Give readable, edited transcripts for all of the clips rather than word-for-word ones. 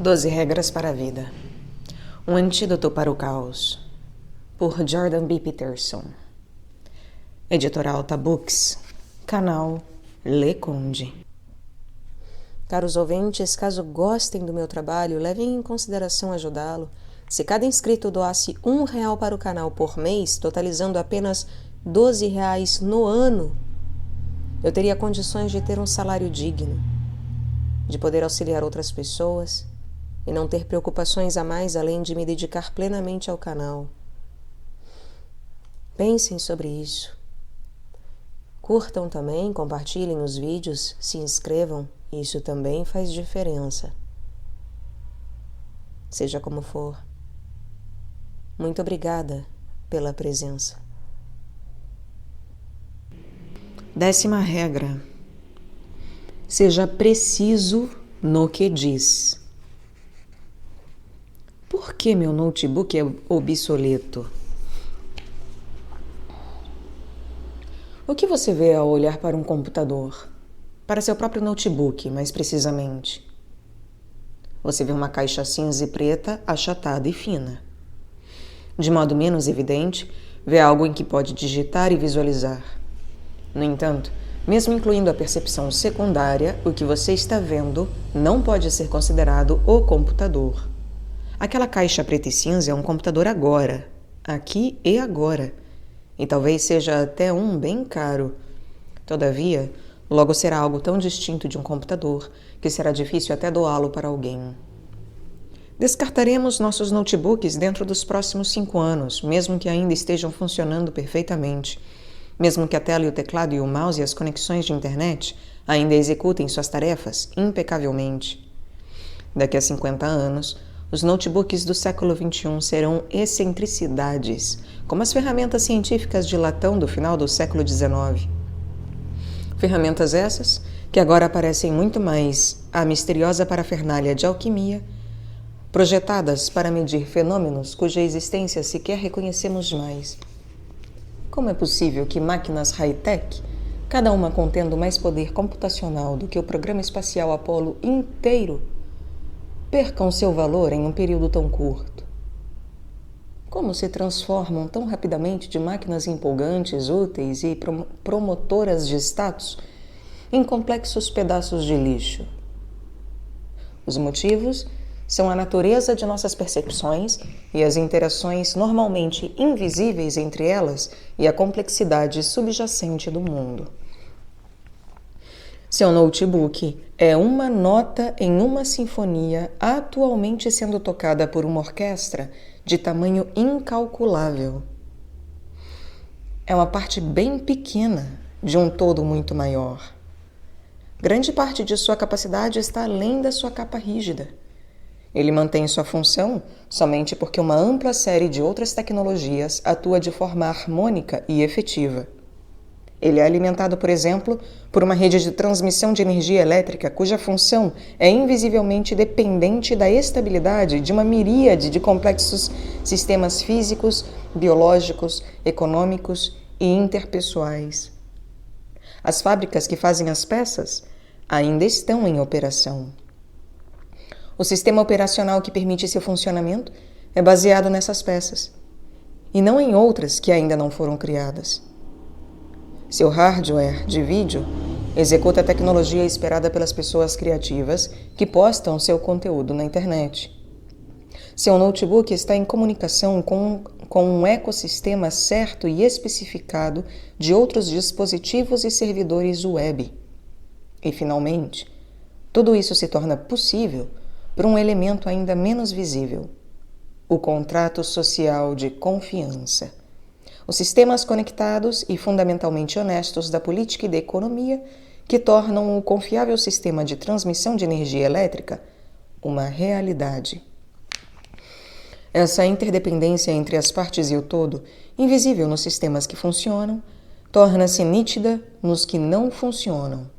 12 regras para a vida. Um antídoto para o caos. Por Jordan B. Peterson. Editora Alta Books. Canal Le Conde. Caros ouvintes, caso gostem do meu trabalho, levem em consideração ajudá-lo. Se cada inscrito doasse R$1 para o canal por mês, totalizando apenas R$12 no ano, eu teria condições de ter um salário digno, de poder auxiliar outras pessoas e não ter preocupações a mais além de me dedicar plenamente ao canal. Pensem sobre isso. Curtam também, compartilhem os vídeos, se inscrevam, isso também faz diferença. Seja como for. Muito obrigada pela presença. 10ª regra. Seja preciso no que diz. Por que meu notebook é obsoleto? O que você vê ao olhar para um computador? Para seu próprio notebook, mais precisamente. Você vê uma caixa cinza e preta, achatada e fina. De modo menos evidente, vê algo em que pode digitar e visualizar. No entanto, mesmo incluindo a percepção secundária, o que você está vendo não pode ser considerado o computador. Aquela caixa preta e cinza é um computador agora, aqui e agora, e talvez seja até um bem caro. Todavia, logo será algo tão distinto de um computador que será difícil até doá-lo para alguém. Descartaremos nossos notebooks dentro dos próximos 5 anos, mesmo que ainda estejam funcionando perfeitamente. Mesmo que a tela e o teclado e o mouse e as conexões de internet ainda executem suas tarefas impecavelmente. Daqui a 50 anos, os notebooks do século XXI serão excentricidades, como as ferramentas científicas de latão do final do século XIX. Ferramentas essas que agora parecem muito mais a misteriosa parafernália de alquimia, projetadas para medir fenômenos cuja existência sequer reconhecemos mais. Como é possível que máquinas high-tech, cada uma contendo mais poder computacional do que o programa espacial Apollo inteiro, percam seu valor em um período tão curto? Como se transformam tão rapidamente de máquinas empolgantes, úteis e promotoras de status em complexos pedaços de lixo? Os motivos são a natureza de nossas percepções e as interações normalmente invisíveis entre elas e a complexidade subjacente do mundo. Seu notebook é uma nota em uma sinfonia atualmente sendo tocada por uma orquestra de tamanho incalculável. É uma parte bem pequena de um todo muito maior. Grande parte de sua capacidade está além da sua capa rígida. Ele mantém sua função somente porque uma ampla série de outras tecnologias atua de forma harmônica e efetiva. Ele é alimentado, por exemplo, por uma rede de transmissão de energia elétrica cuja função é invisivelmente dependente da estabilidade de uma miríade de complexos sistemas físicos, biológicos, econômicos e interpessoais. As fábricas que fazem as peças ainda estão em operação. O sistema operacional que permite seu funcionamento é baseado nessas peças, e não em outras que ainda não foram criadas. Seu hardware de vídeo executa a tecnologia esperada pelas pessoas criativas que postam seu conteúdo na internet. Seu notebook está em comunicação com um ecossistema certo e especificado de outros dispositivos e servidores web. E, finalmente, tudo isso se torna possível por um elemento ainda menos visível: o contrato social de confiança. Os sistemas conectados e fundamentalmente honestos da política e da economia que tornam o confiável sistema de transmissão de energia elétrica uma realidade. Essa interdependência entre as partes e o todo, invisível nos sistemas que funcionam, torna-se nítida nos que não funcionam.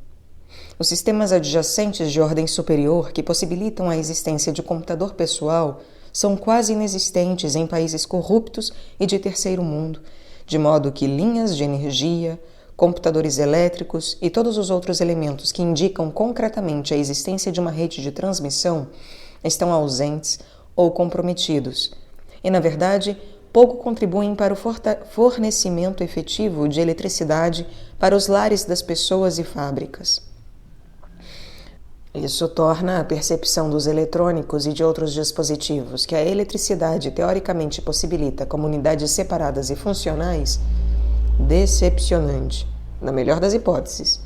Os sistemas adjacentes de ordem superior que possibilitam a existência de computador pessoal são quase inexistentes em países corruptos e de terceiro mundo, de modo que linhas de energia, computadores elétricos e todos os outros elementos que indicam concretamente a existência de uma rede de transmissão estão ausentes ou comprometidos e, na verdade, pouco contribuem para o fornecimento efetivo de eletricidade para os lares das pessoas e fábricas. Isso torna a percepção dos eletrônicos e de outros dispositivos que a eletricidade teoricamente possibilita como unidades separadas e funcionais decepcionante, na melhor das hipóteses,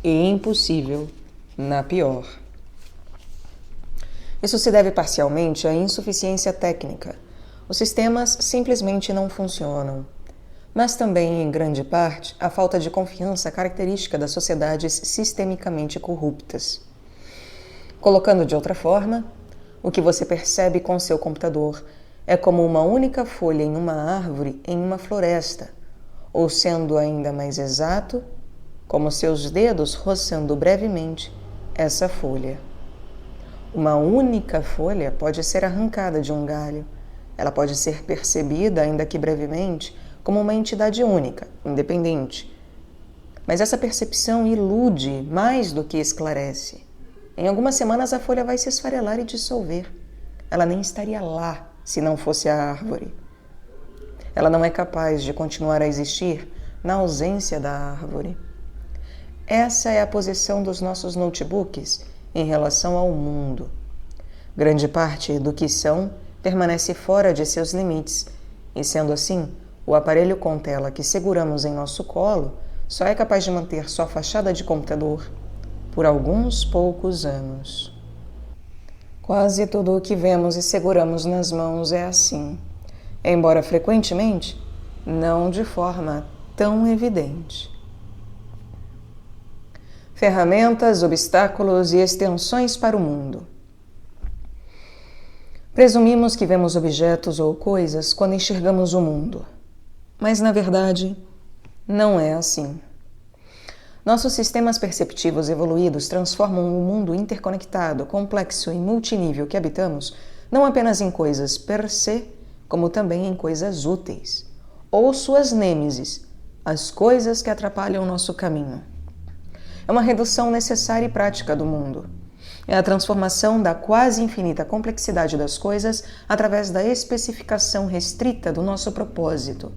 e impossível, na pior. Isso se deve parcialmente à insuficiência técnica. Os sistemas simplesmente não funcionam, mas também, em grande parte, à falta de confiança característica das sociedades sistemicamente corruptas. Colocando de outra forma, o que você percebe com seu computador é como uma única folha em uma árvore em uma floresta, ou sendo ainda mais exato, como seus dedos roçando brevemente essa folha. Uma única folha pode ser arrancada de um galho. Ela pode ser percebida, ainda que brevemente, como uma entidade única, independente. Mas essa percepção ilude mais do que esclarece. Em algumas semanas a folha vai se esfarelar e dissolver. Ela nem estaria lá se não fosse a árvore. Ela não é capaz de continuar a existir na ausência da árvore. Essa é a posição dos nossos notebooks em relação ao mundo. Grande parte do que são permanece fora de seus limites, e sendo assim, o aparelho com tela que seguramos em nosso colo só é capaz de manter sua fachada de computador por alguns poucos anos. Quase tudo o que vemos e seguramos nas mãos é assim, embora frequentemente não de forma tão evidente. Ferramentas, obstáculos e extensões para o mundo. Presumimos que vemos objetos ou coisas quando enxergamos o mundo, mas na verdade não é assim. Nossos sistemas perceptivos evoluídos transformam o mundo interconectado, complexo e multinível que habitamos não apenas em coisas per se, como também em coisas úteis, ou suas nêmesis, as coisas que atrapalham o nosso caminho. É uma redução necessária e prática do mundo. É a transformação da quase infinita complexidade das coisas através da especificação restrita do nosso propósito.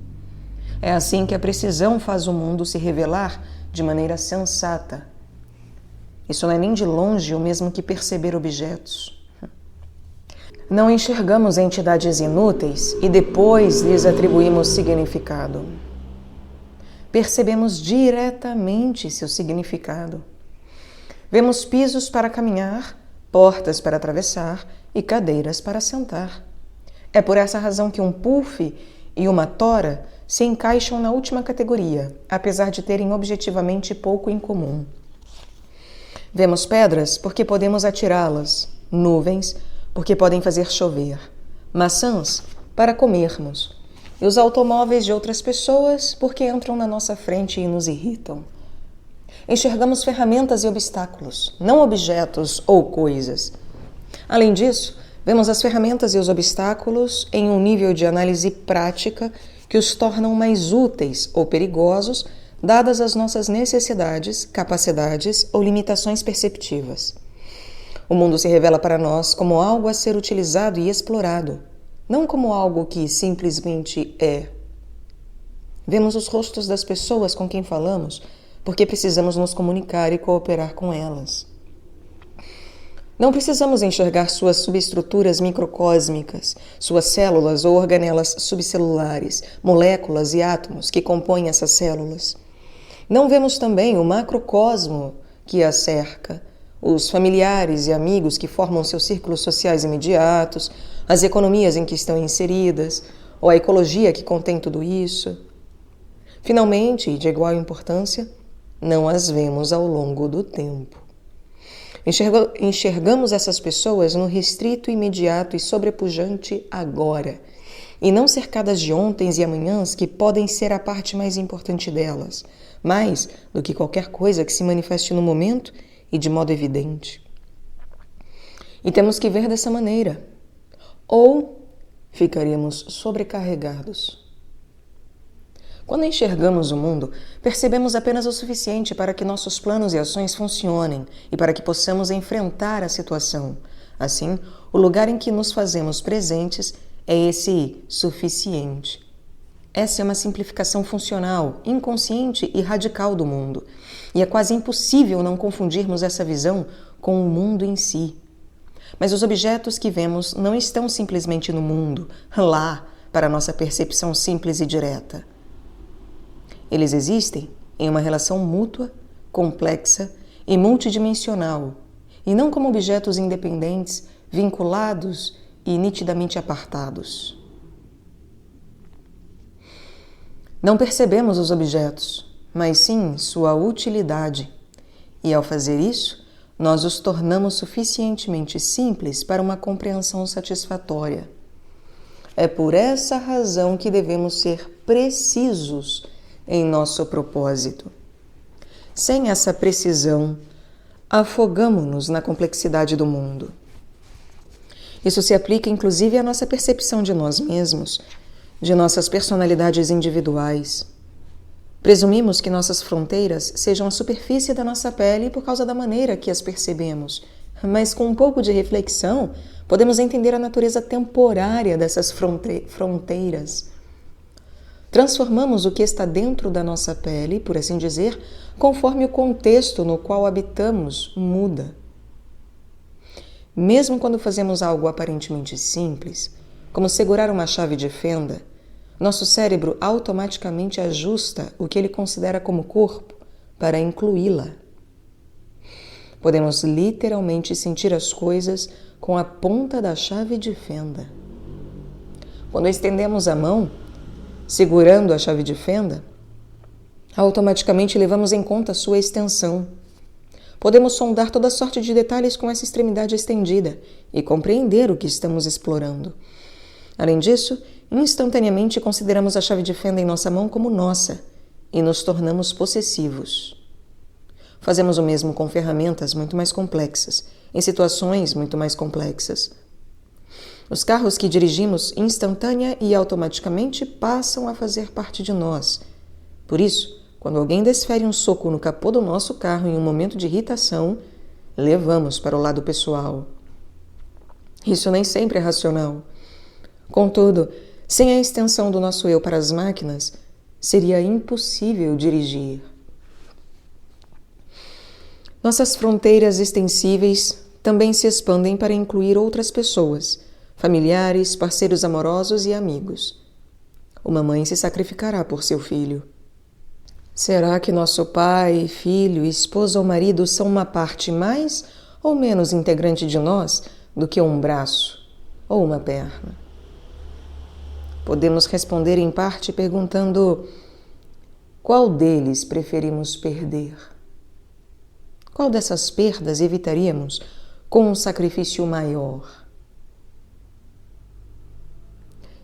É assim que a precisão faz o mundo se revelar de maneira sensata. Isso não é nem de longe o mesmo que perceber objetos. Não enxergamos entidades inúteis e depois lhes atribuímos significado. Percebemos diretamente seu significado. Vemos pisos para caminhar, portas para atravessar e cadeiras para sentar. É por essa razão que um puff e uma tora se encaixam na última categoria, apesar de terem objetivamente pouco em comum. Vemos pedras porque podemos atirá-las, nuvens porque podem fazer chover, maçãs para comermos, e os automóveis de outras pessoas porque entram na nossa frente e nos irritam. Enxergamos ferramentas e obstáculos, não objetos ou coisas. Além disso, vemos as ferramentas e os obstáculos em um nível de análise prática que os tornam mais úteis ou perigosos, dadas as nossas necessidades, capacidades ou limitações perceptivas. O mundo se revela para nós como algo a ser utilizado e explorado, não como algo que simplesmente é. Vemos os rostos das pessoas com quem falamos porque precisamos nos comunicar e cooperar com elas. Não precisamos enxergar suas subestruturas microcósmicas, suas células ou organelas subcelulares, moléculas e átomos que compõem essas células. Não vemos também o macrocosmo que a cerca, os familiares e amigos que formam seus círculos sociais imediatos, as economias em que estão inseridas, ou a ecologia que contém tudo isso. Finalmente, e de igual importância, não as vemos ao longo do tempo. Enxergamos essas pessoas no restrito, imediato e sobrepujante agora, e não cercadas de ontens e amanhãs que podem ser a parte mais importante delas, mais do que qualquer coisa que se manifeste no momento e de modo evidente. E temos que ver dessa maneira, ou ficaríamos sobrecarregados. Quando enxergamos o mundo, percebemos apenas o suficiente para que nossos planos e ações funcionem e para que possamos enfrentar a situação, Assim, o lugar em que nos fazemos presentes é esse suficiente. Essa é uma simplificação funcional, inconsciente e radical do mundo. E é quase impossível não confundirmos essa visão com o mundo em si. Mas os objetos que vemos não estão simplesmente no mundo, lá, para nossa percepção simples e direta. Eles existem em uma relação mútua, complexa e multidimensional, e não como objetos independentes, vinculados e nitidamente apartados. Não percebemos os objetos, mas sim sua utilidade, e ao fazer isso, nós os tornamos suficientemente simples para uma compreensão satisfatória. É por essa razão que devemos ser precisos em nosso propósito. Sem essa precisão, afogamo-nos na complexidade do mundo. Isso se aplica inclusive à nossa percepção de nós mesmos, de nossas personalidades individuais. Presumimos que nossas fronteiras sejam a superfície da nossa pele por causa da maneira que as percebemos, mas com um pouco de reflexão, podemos entender a natureza temporária dessas fronteiras. Transformamos o que está dentro da nossa pele, por assim dizer, conforme o contexto no qual habitamos muda. Mesmo quando fazemos algo aparentemente simples, como segurar uma chave de fenda, nosso cérebro automaticamente ajusta o que ele considera como corpo para incluí-la. Podemos literalmente sentir as coisas com a ponta da chave de fenda. Quando estendemos a mão, segurando a chave de fenda, automaticamente levamos em conta sua extensão. Podemos sondar toda sorte de detalhes com essa extremidade estendida e compreender o que estamos explorando. Além disso, instantaneamente consideramos a chave de fenda em nossa mão como nossa e nos tornamos possessivos. Fazemos o mesmo com ferramentas muito mais complexas, em situações muito mais complexas. Os carros que dirigimos instantânea e automaticamente passam a fazer parte de nós. Por isso, quando alguém desfere um soco no capô do nosso carro em um momento de irritação, levamos para o lado pessoal. Isso nem sempre é racional. Contudo, sem a extensão do nosso eu para as máquinas, seria impossível dirigir. Nossas fronteiras extensíveis também se expandem para incluir outras pessoas, familiares, parceiros amorosos e amigos. Uma mãe se sacrificará por seu filho. Será que nosso pai, filho, esposa ou marido são uma parte mais ou menos integrante de nós do que um braço ou uma perna? Podemos responder em parte perguntando: qual deles preferimos perder? Qual dessas perdas evitaríamos com um sacrifício maior?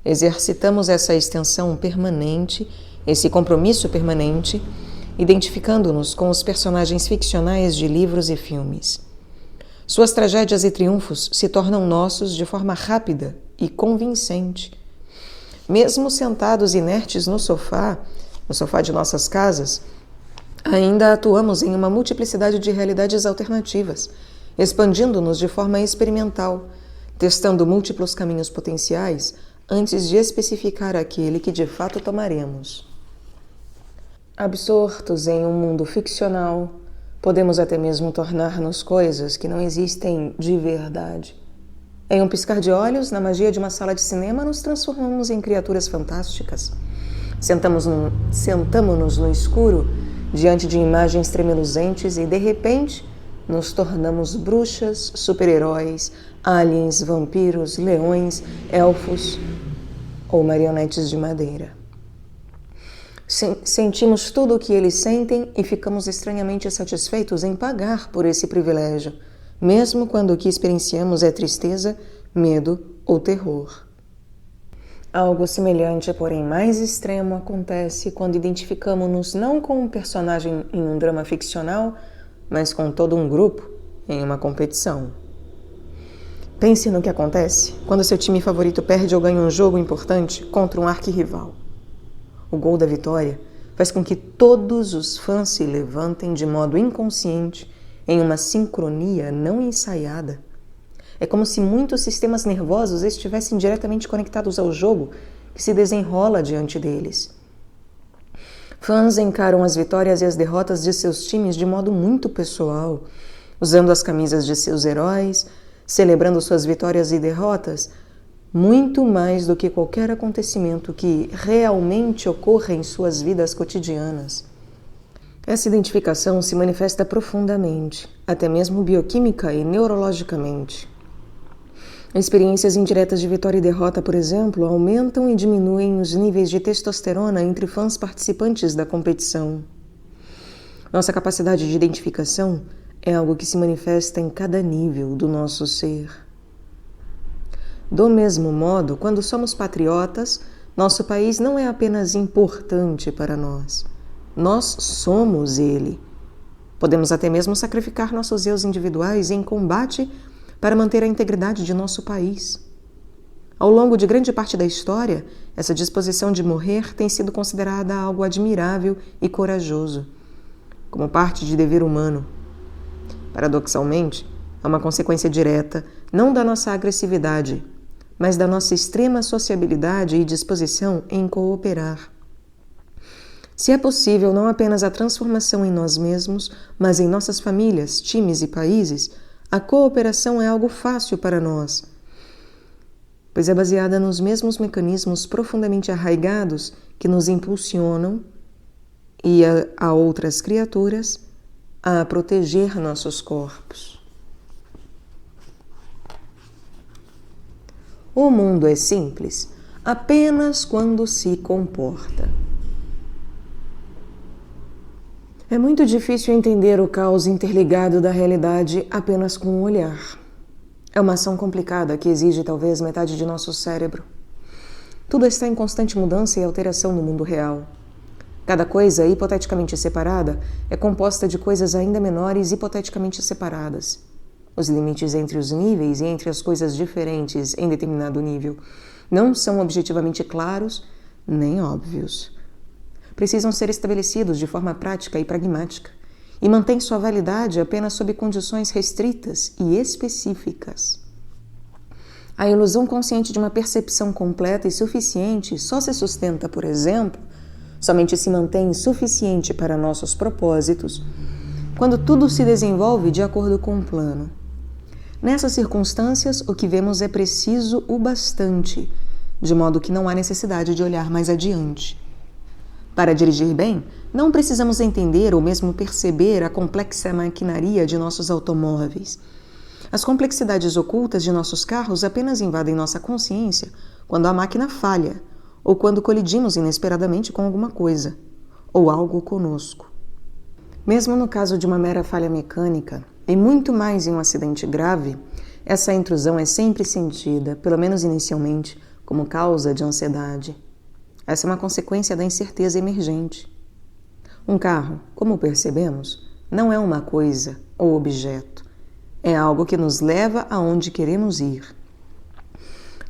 Exercitamos essa extensão permanente, esse compromisso permanente, identificando-nos com os personagens ficcionais de livros e filmes. Suas tragédias e triunfos se tornam nossos de forma rápida e convincente. Mesmo sentados inertes no sofá de nossas casas, ainda atuamos em uma multiplicidade de realidades alternativas, expandindo-nos de forma experimental, testando múltiplos caminhos potenciais antes de especificar aquele que de fato tomaremos. Absortos em um mundo ficcional, podemos até mesmo tornar-nos coisas que não existem de verdade. Em um piscar de olhos, na magia de uma sala de cinema, nos transformamos em criaturas fantásticas. Sentamo-nos no escuro, diante de imagens tremeluzentes e, de repente, nos tornamos bruxas, super-heróis, aliens, vampiros, leões, elfos ou marionetes de madeira. Sentimos tudo o que eles sentem e ficamos estranhamente satisfeitos em pagar por esse privilégio, mesmo quando o que experienciamos é tristeza, medo ou terror. Algo semelhante, porém mais extremo, acontece quando identificamos-nos não com um personagem em um drama ficcional, mas com todo um grupo em uma competição. Pense no que acontece quando seu time favorito perde ou ganha um jogo importante contra um arquirrival. O gol da vitória faz com que todos os fãs se levantem de modo inconsciente em uma sincronia não ensaiada. É como se muitos sistemas nervosos estivessem diretamente conectados ao jogo que se desenrola diante deles. Fãs encaram as vitórias e as derrotas de seus times de modo muito pessoal, usando as camisas de seus heróis, celebrando suas vitórias e derrotas, muito mais do que qualquer acontecimento que realmente ocorra em suas vidas cotidianas. Essa identificação se manifesta profundamente, até mesmo bioquímica e neurologicamente. Experiências indiretas de vitória e derrota, por exemplo, aumentam e diminuem os níveis de testosterona entre fãs participantes da competição. Nossa capacidade de identificação é algo que se manifesta em cada nível do nosso ser. Do mesmo modo, quando somos patriotas, nosso país não é apenas importante para nós. Nós somos ele. Podemos até mesmo sacrificar nossos eus individuais em combate para manter a integridade de nosso país. Ao longo de grande parte da história, essa disposição de morrer tem sido considerada algo admirável e corajoso, como parte de dever humano. Paradoxalmente, é uma consequência direta não da nossa agressividade, mas da nossa extrema sociabilidade e disposição em cooperar. Se é possível não apenas a transformação em nós mesmos, mas em nossas famílias, times e países, a cooperação é algo fácil para nós, pois é baseada nos mesmos mecanismos profundamente arraigados que nos impulsionam e a outras criaturas a proteger nossos corpos. O mundo é simples apenas quando se comporta. É muito difícil entender o caos interligado da realidade apenas com um olhar. É uma ação complicada que exige talvez metade de nosso cérebro. Tudo está em constante mudança e alteração no mundo real. Cada coisa hipoteticamente separada é composta de coisas ainda menores hipoteticamente separadas. Os limites entre os níveis e entre as coisas diferentes em determinado nível não são objetivamente claros nem óbvios. Precisam ser estabelecidos de forma prática e pragmática e mantêm sua validade apenas sob condições restritas e específicas. A ilusão consciente de uma percepção completa e suficiente só se sustenta, por exemplo, somente se mantém suficiente para nossos propósitos quando tudo se desenvolve de acordo com um plano. Nessas circunstâncias, o que vemos é preciso o bastante, de modo que não há necessidade de olhar mais adiante. Para dirigir bem, não precisamos entender ou mesmo perceber a complexa maquinaria de nossos automóveis. As complexidades ocultas de nossos carros apenas invadem nossa consciência quando a máquina falha ou quando colidimos inesperadamente com alguma coisa ou algo conosco. Mesmo no caso de uma mera falha mecânica, e muito mais em um acidente grave, essa intrusão é sempre sentida, pelo menos inicialmente, como causa de ansiedade. Essa é uma consequência da incerteza emergente. Um carro, como percebemos, não é uma coisa ou objeto. É algo que nos leva aonde queremos ir.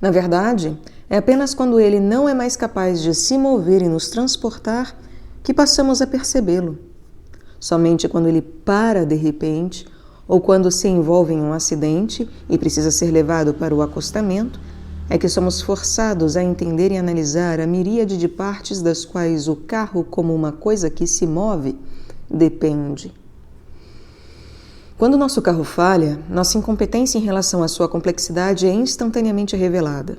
Na verdade, é apenas quando ele não é mais capaz de se mover e nos transportar que passamos a percebê-lo. Somente quando ele para de repente, ou quando se envolve em um acidente e precisa ser levado para o acostamento, é que somos forçados a entender e analisar a miríade de partes das quais o carro, como uma coisa que se move, depende. Quando nosso carro falha, nossa incompetência em relação à sua complexidade é instantaneamente revelada.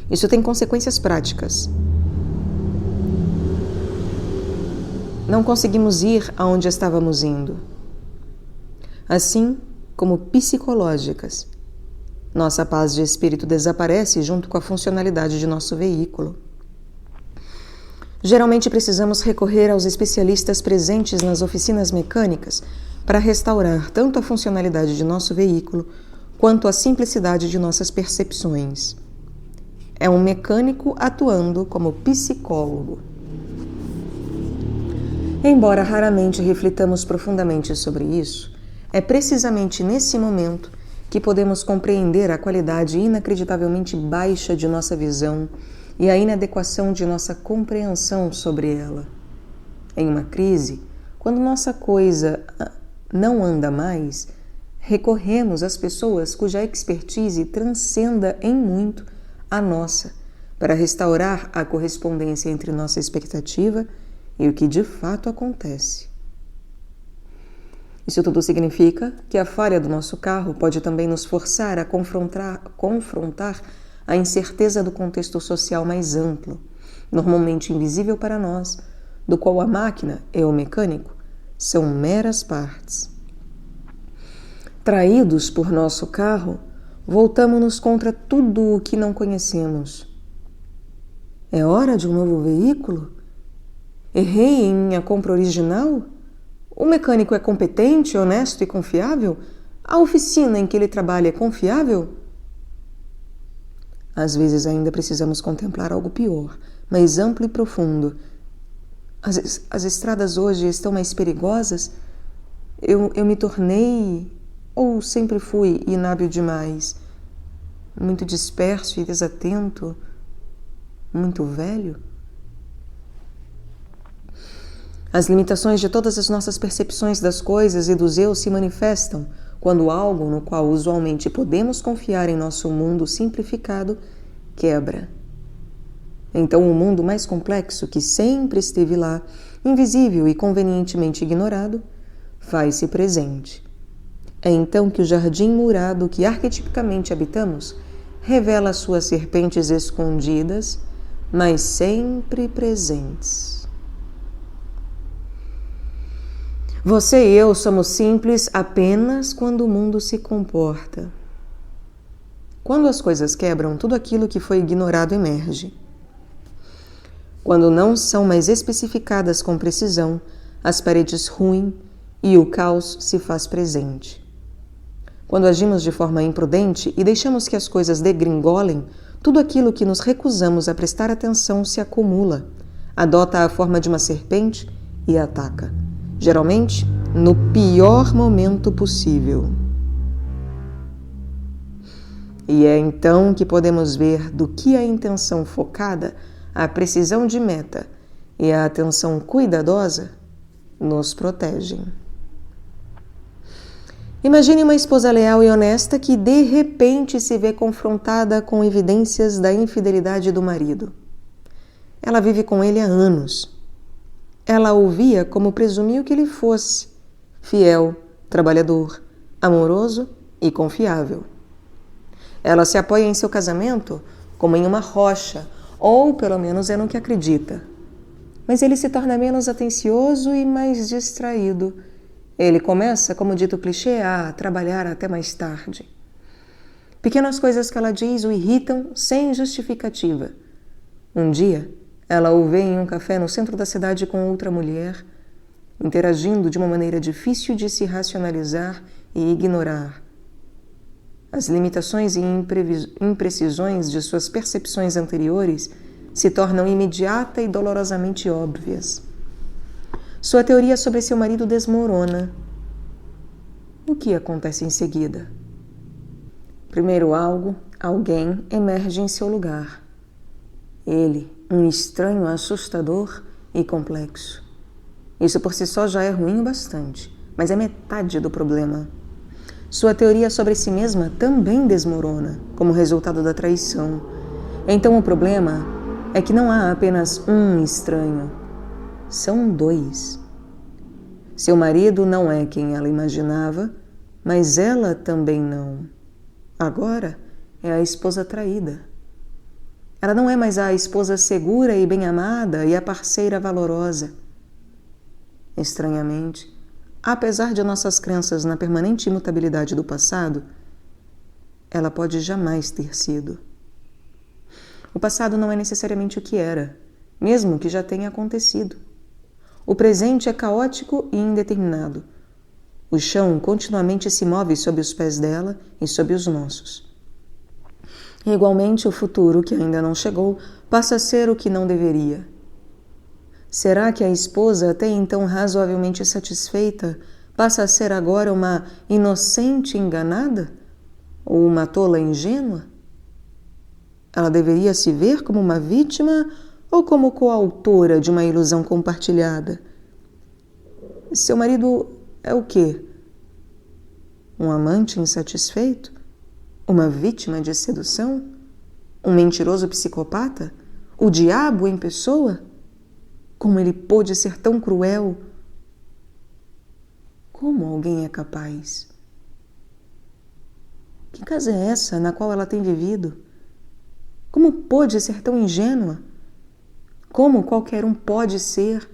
Isso tem consequências práticas. Não conseguimos ir aonde estávamos indo. Assim como psicológicas. Nossa paz de espírito desaparece junto com a funcionalidade de nosso veículo. Geralmente precisamos recorrer aos especialistas presentes nas oficinas mecânicas para restaurar tanto a funcionalidade de nosso veículo quanto a simplicidade de nossas percepções. É um mecânico atuando como psicólogo. Embora raramente reflitamos profundamente sobre isso, é precisamente nesse momento que podemos compreender a qualidade inacreditavelmente baixa de nossa visão e a inadequação de nossa compreensão sobre ela. Em uma crise, quando nossa coisa não anda mais, recorremos às pessoas cuja expertise transcenda em muito a nossa, para restaurar a correspondência entre nossa expectativa e o que de fato acontece. Isso tudo significa que a falha do nosso carro pode também nos forçar a confrontar a incerteza do contexto social mais amplo, normalmente invisível para nós, do qual a máquina e o mecânico são meras partes. Traídos por nosso carro, voltamo-nos contra tudo o que não conhecemos. É hora de um novo veículo? Errei em minha compra original? O mecânico é competente, honesto e confiável? A oficina em que ele trabalha é confiável? Às vezes ainda precisamos contemplar algo pior, mais amplo e profundo. As estradas hoje estão mais perigosas? Eu me tornei, ou sempre fui, inábil demais? Muito disperso e desatento? Muito velho? As limitações de todas as nossas percepções das coisas e dos eu se manifestam quando algo no qual usualmente podemos confiar em nosso mundo simplificado quebra. Então o mundo mais complexo, que sempre esteve lá, invisível e convenientemente ignorado, faz-se presente. É então que o jardim murado que arquetipicamente habitamos revela suas serpentes escondidas, mas sempre presentes. Você e eu somos simples apenas quando o mundo se comporta. Quando as coisas quebram, tudo aquilo que foi ignorado emerge. Quando não são mais especificadas com precisão, as paredes ruem e o caos se faz presente. Quando agimos de forma imprudente e deixamos que as coisas degringolem, tudo aquilo que nos recusamos a prestar atenção se acumula, adota a forma de uma serpente e ataca, geralmente no pior momento possível. E é então que podemos ver do que a intenção focada, a precisão de meta e a atenção cuidadosa nos protegem. Imagine uma esposa leal e honesta que de repente se vê confrontada com evidências da infidelidade do marido. Ela vive com ele há anos. Ela o via como presumiu que ele fosse: fiel, trabalhador, amoroso e confiável. Ela se apoia em seu casamento como em uma rocha, ou pelo menos é no que acredita. Mas ele se torna menos atencioso e mais distraído. Ele começa, como dito clichê, a trabalhar até mais tarde. Pequenas coisas que ela diz o irritam sem justificativa. Um dia, ela o vê em um café no centro da cidade com outra mulher, interagindo de uma maneira difícil de se racionalizar e ignorar. As limitações e imprecisões de suas percepções anteriores se tornam imediata e dolorosamente óbvias. Sua teoria sobre seu marido desmorona. O que acontece em seguida? Primeiro alguém emerge em seu lugar. Ele, um estranho assustador e complexo. Isso por si só já é ruim o bastante, mas é metade do problema. Sua teoria sobre si mesma também desmorona, como resultado da traição. Então o problema é que não há apenas um estranho. São dois. Seu marido não é quem ela imaginava, mas ela também não. Agora é a esposa traída. Ela não é mais a esposa segura e bem-amada e a parceira valorosa. Estranhamente, apesar de nossas crenças na permanente imutabilidade do passado, ela pode jamais ter sido. O passado não é necessariamente o que era, mesmo que já tenha acontecido. O presente é caótico e indeterminado. O chão continuamente se move sob os pés dela e sob os nossos. E, igualmente, o futuro, que ainda não chegou, passa a ser o que não deveria. Será que a esposa, até então razoavelmente satisfeita, passa a ser agora uma inocente enganada? Ou uma tola ingênua? Ela deveria se ver como uma vítima ou como coautora de uma ilusão compartilhada? Seu marido é o quê? Um amante insatisfeito? Uma vítima de sedução? Um mentiroso psicopata? O diabo em pessoa? Como ele pôde ser tão cruel? Como alguém é capaz? Que casa é essa na qual ela tem vivido? Como pôde ser tão ingênua? Como qualquer um pode ser?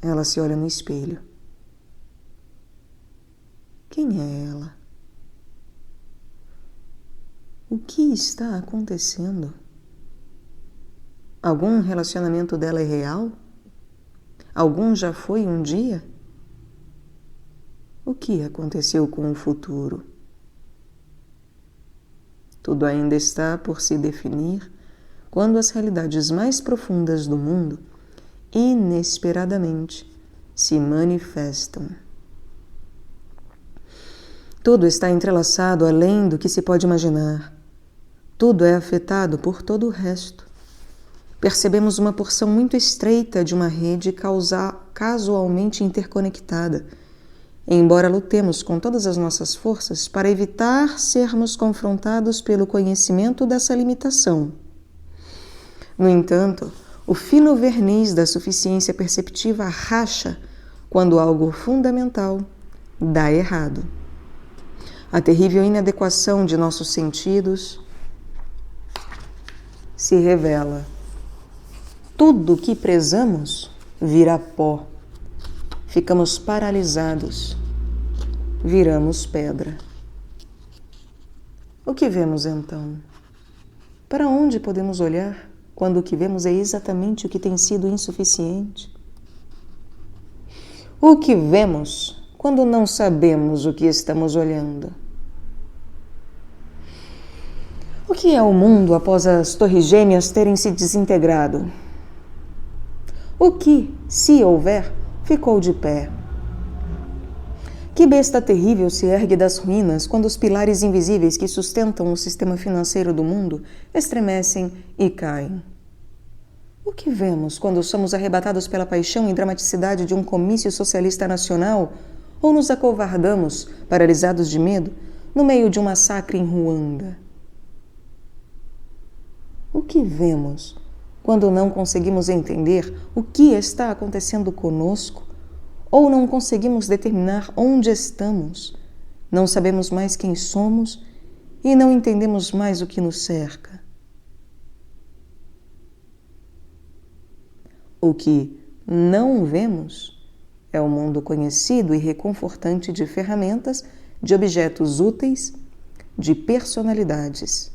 Ela se olha no espelho. Quem é ela? O que está acontecendo? Algum relacionamento dela é real? Algum já foi um dia? O que aconteceu com o futuro? Tudo ainda está por se definir quando as realidades mais profundas do mundo, inesperadamente, se manifestam. Tudo está entrelaçado além do que se pode imaginar. Tudo é afetado por todo o resto. Percebemos uma porção muito estreita de uma rede casualmente interconectada, embora lutemos com todas as nossas forças para evitar sermos confrontados pelo conhecimento dessa limitação. No entanto, o fino verniz da suficiência perceptiva racha quando algo fundamental dá errado. A terrível inadequação de nossos sentidos se revela. Tudo o que prezamos vira pó. Ficamos paralisados. Viramos pedra. O que vemos então? Para onde podemos olhar quando o que vemos é exatamente o que tem sido insuficiente? O que vemos quando não sabemos o que estamos olhando? O que é o mundo após as torres gêmeas terem se desintegrado? O que, se houver, ficou de pé? Que besta terrível se ergue das ruínas quando os pilares invisíveis que sustentam o sistema financeiro do mundo estremecem e caem? O que vemos quando somos arrebatados pela paixão e dramaticidade de um comício socialista nacional ou nos acovardamos, paralisados de medo, no meio de um massacre em Ruanda? O que vemos quando não conseguimos entender o que está acontecendo conosco ou não conseguimos determinar onde estamos, não sabemos mais quem somos e não entendemos mais o que nos cerca? O que não vemos é o mundo conhecido e reconfortante de ferramentas, de objetos úteis, de personalidades.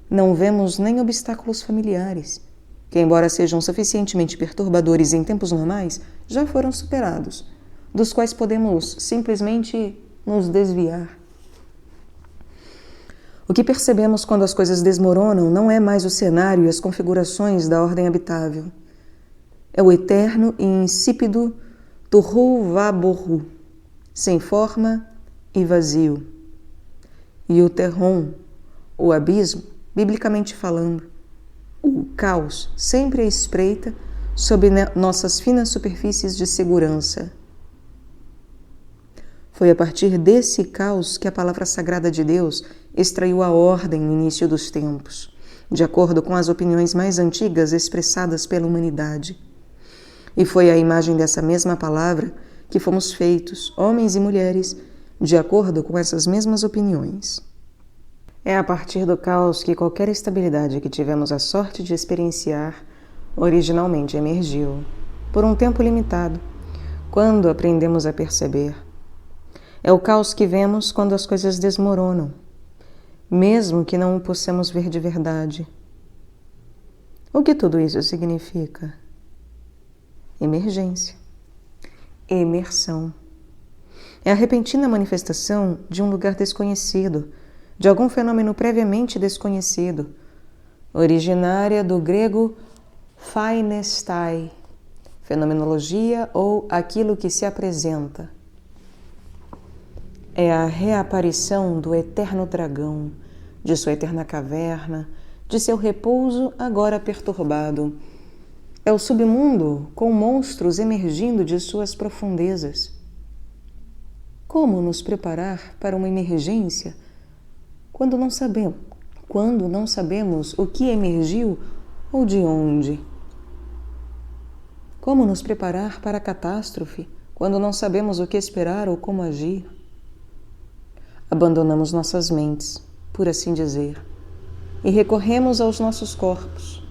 Não vemos nem obstáculos familiares, que, embora sejam suficientemente perturbadores em tempos normais, já foram superados, dos quais podemos simplesmente nos desviar. O que percebemos quando as coisas desmoronam não é mais o cenário e as configurações da ordem habitável. É o eterno e insípido Tohu Vabohu, sem forma e vazio. E o Terron, o abismo, biblicamente falando, o caos sempre à espreita sob nossas finas superfícies de segurança. Foi a partir desse caos que a palavra sagrada de Deus extraiu a ordem no início dos tempos, de acordo com as opiniões mais antigas expressadas pela humanidade. E foi à imagem dessa mesma palavra que fomos feitos, homens e mulheres, de acordo com essas mesmas opiniões. É a partir do caos que qualquer estabilidade que tivemos a sorte de experienciar originalmente emergiu, por um tempo limitado, quando aprendemos a perceber. É o caos que vemos quando as coisas desmoronam, mesmo que não o possamos ver de verdade. O que tudo isso significa? Emergência. Emersão. É a repentina manifestação de um lugar desconhecido, de algum fenômeno previamente desconhecido, originária do grego phainestai, fenomenologia ou aquilo que se apresenta. É a reaparição do eterno dragão, de sua eterna caverna, de seu repouso agora perturbado. É o submundo com monstros emergindo de suas profundezas. Como nos preparar para uma emergência quando não sabemos o que emergiu ou de onde? Como nos preparar para a catástrofe quando não sabemos o que esperar ou como agir? Abandonamos nossas mentes, por assim dizer, e recorremos aos nossos corpos.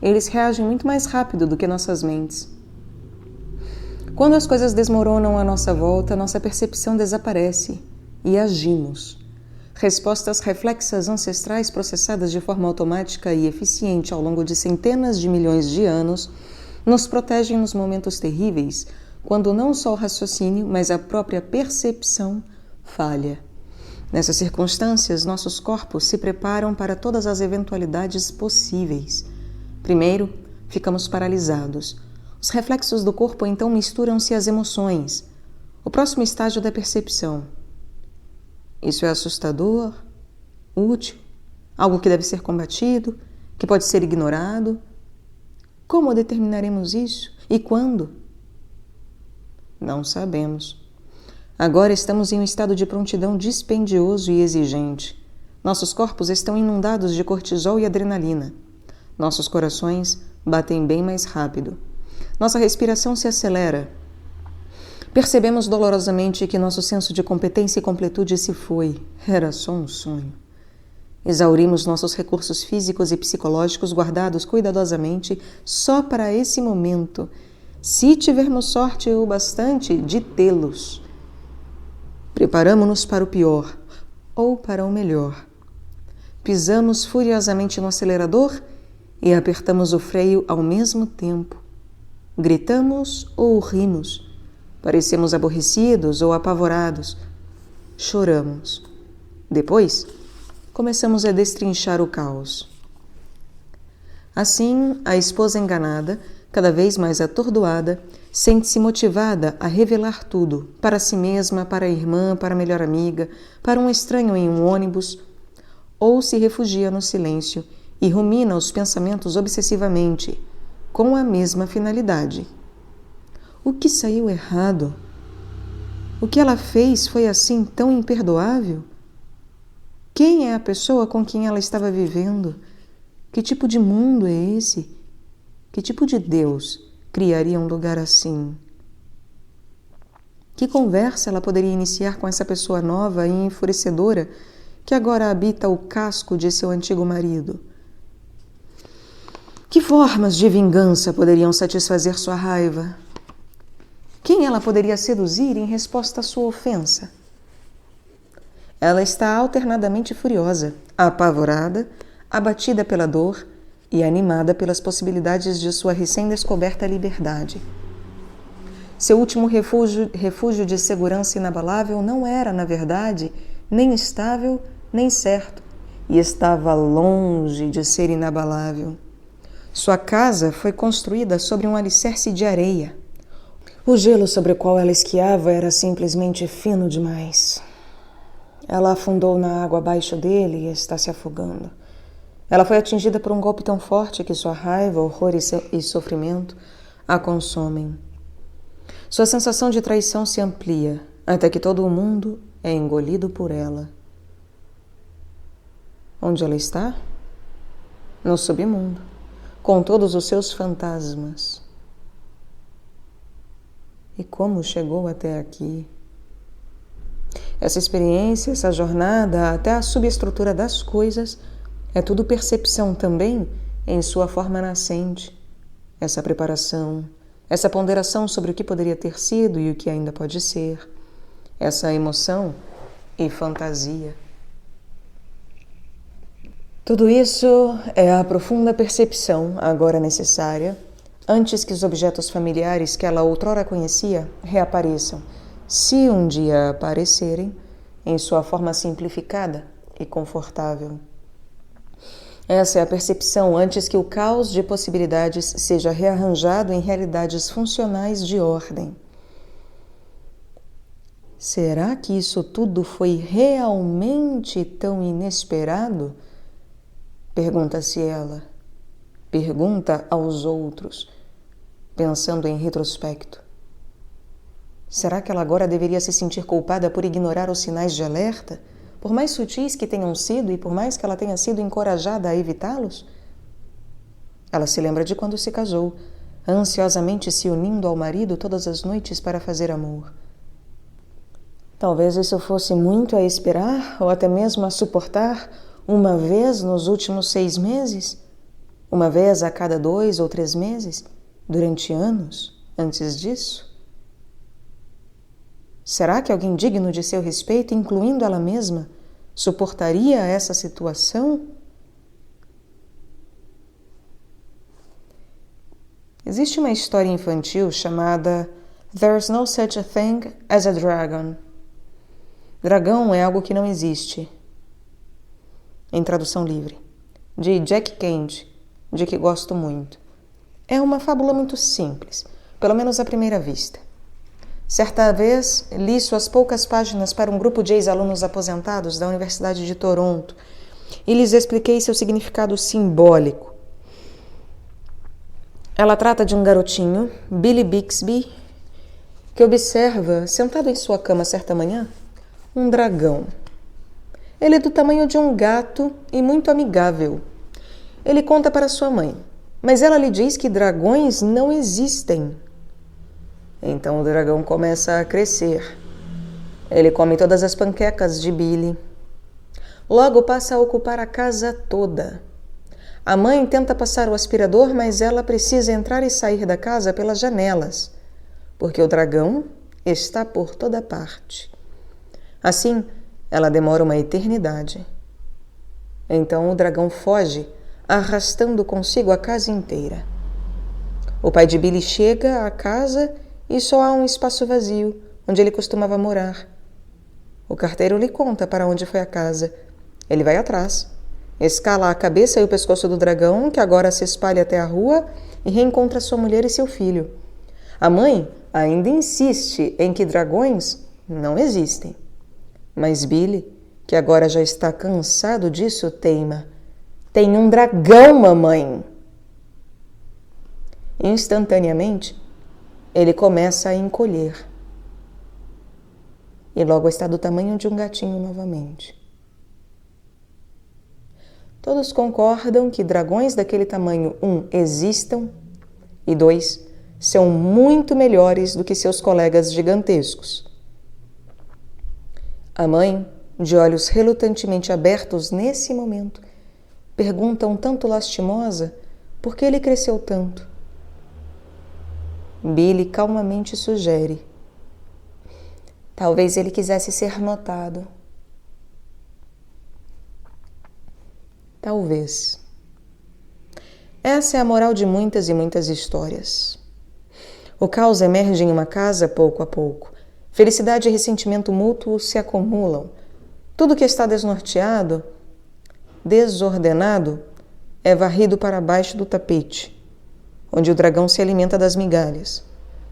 Eles reagem muito mais rápido do que nossas mentes. Quando as coisas desmoronam à nossa volta, nossa percepção desaparece e agimos. Respostas reflexas ancestrais processadas de forma automática e eficiente ao longo de centenas de milhões de anos nos protegem nos momentos terríveis, quando não só o raciocínio, mas a própria percepção falha. Nessas circunstâncias, nossos corpos se preparam para todas as eventualidades possíveis. Primeiro, ficamos paralisados. Os reflexos do corpo então misturam-se às emoções. O próximo estágio da percepção. Isso é assustador? Útil? Algo que deve ser combatido? Que pode ser ignorado? Como determinaremos isso? E quando? Não sabemos. Agora estamos em um estado de prontidão dispendioso e exigente. Nossos corpos estão inundados de cortisol e adrenalina. Nossos corações batem bem mais rápido. Nossa respiração se acelera. Percebemos dolorosamente que nosso senso de competência e completude se foi. Era só um sonho. Exaurimos nossos recursos físicos e psicológicos guardados cuidadosamente só para esse momento, se tivermos sorte o bastante de tê-los. Preparamo-nos para o pior ou para o melhor. Pisamos furiosamente no acelerador e apertamos o freio ao mesmo tempo. Gritamos ou rimos. Parecemos aborrecidos ou apavorados. Choramos. Depois, começamos a destrinchar o caos. Assim, a esposa enganada, cada vez mais atordoada, sente-se motivada a revelar tudo, para si mesma, para a irmã, para a melhor amiga, para um estranho em um ônibus, ou se refugia no silêncio e rumina os pensamentos obsessivamente, com a mesma finalidade. O que saiu errado? O que ela fez foi assim tão imperdoável? Quem é a pessoa com quem ela estava vivendo? Que tipo de mundo é esse? Que tipo de Deus criaria um lugar assim? Que conversa ela poderia iniciar com essa pessoa nova e enfurecedora que agora habita o casco de seu antigo marido? Que formas de vingança poderiam satisfazer sua raiva? Quem ela poderia seduzir em resposta à sua ofensa? Ela está alternadamente furiosa, apavorada, abatida pela dor e animada pelas possibilidades de sua recém-descoberta liberdade. Seu último refúgio de segurança inabalável não era, na verdade, nem estável nem certo, e estava longe de ser inabalável. Sua casa foi construída sobre um alicerce de areia. O gelo sobre o qual ela esquiava era simplesmente fino demais. Ela afundou na água abaixo dele e está se afogando. Ela foi atingida por um golpe tão forte que sua raiva, horror e sofrimento a consomem. Sua sensação de traição se amplia, até que todo o mundo é engolido por ela. Onde ela está? No submundo, com todos os seus fantasmas. E como chegou até aqui? Essa experiência, essa jornada até a subestrutura das coisas é tudo percepção também em sua forma nascente. Essa preparação, essa ponderação sobre o que poderia ter sido e o que ainda pode ser, essa emoção e fantasia. Tudo isso é a profunda percepção agora necessária antes que os objetos familiares que ela outrora conhecia reapareçam, se um dia aparecerem, em sua forma simplificada e confortável. Essa é a percepção antes que o caos de possibilidades seja rearranjado em realidades funcionais de ordem. Será que isso tudo foi realmente tão inesperado? Pergunta-se ela. Pergunta aos outros, pensando em retrospecto. Será que ela agora deveria se sentir culpada por ignorar os sinais de alerta, por mais sutis que tenham sido e por mais que ela tenha sido encorajada a evitá-los? Ela se lembra de quando se casou, ansiosamente se unindo ao marido todas as noites para fazer amor. Talvez isso fosse muito a esperar ou até mesmo a suportar uma vez nos últimos 6 meses, uma vez a cada 2 ou 3 meses, durante anos antes disso. Será que alguém digno de seu respeito, incluindo ela mesma, suportaria essa situação? Existe uma história infantil chamada There's No Such a Thing as a Dragon. Dragão é algo que não existe. Em tradução livre. De Jack Candy, de que gosto muito. É uma fábula muito simples, pelo menos à primeira vista. Certa vez, li suas poucas páginas para um grupo de ex-alunos aposentados da Universidade de Toronto e lhes expliquei seu significado simbólico. Ela trata de um garotinho, Billy Bixby, que observa, sentado em sua cama certa manhã, um dragão. Ele é do tamanho de um gato e muito amigável. Ele conta para sua mãe, mas ela lhe diz que dragões não existem. Então o dragão começa a crescer. Ele come todas as panquecas de Billy. Logo passa a ocupar a casa toda. A mãe tenta passar o aspirador, mas ela precisa entrar e sair da casa pelas janelas, porque o dragão está por toda parte. Assim, ela demora uma eternidade. Então o dragão foge, arrastando consigo a casa inteira. O pai de Billy chega à casa e só há um espaço vazio, onde ele costumava morar. O carteiro lhe conta para onde foi a casa. Ele vai atrás, escala a cabeça e o pescoço do dragão, que agora se espalha até a rua, e reencontra sua mulher e seu filho. A mãe ainda insiste em que dragões não existem. Mas Billy, que agora já está cansado disso, teima. Tem um dragão, mamãe! Instantaneamente, ele começa a encolher. E logo está do tamanho de um gatinho novamente. Todos concordam que dragões daquele tamanho, 1, existam, e 2, são muito melhores do que seus colegas gigantescos. A mãe, de olhos relutantemente abertos nesse momento, pergunta um tanto lastimosa por que ele cresceu tanto. Billy calmamente sugere: talvez ele quisesse ser notado. Talvez. Essa é a moral de muitas e muitas histórias. O caos emerge em uma casa pouco a pouco. Felicidade e ressentimento mútuo se acumulam. Tudo que está desnorteado, desordenado, é varrido para baixo do tapete, onde o dragão se alimenta das migalhas.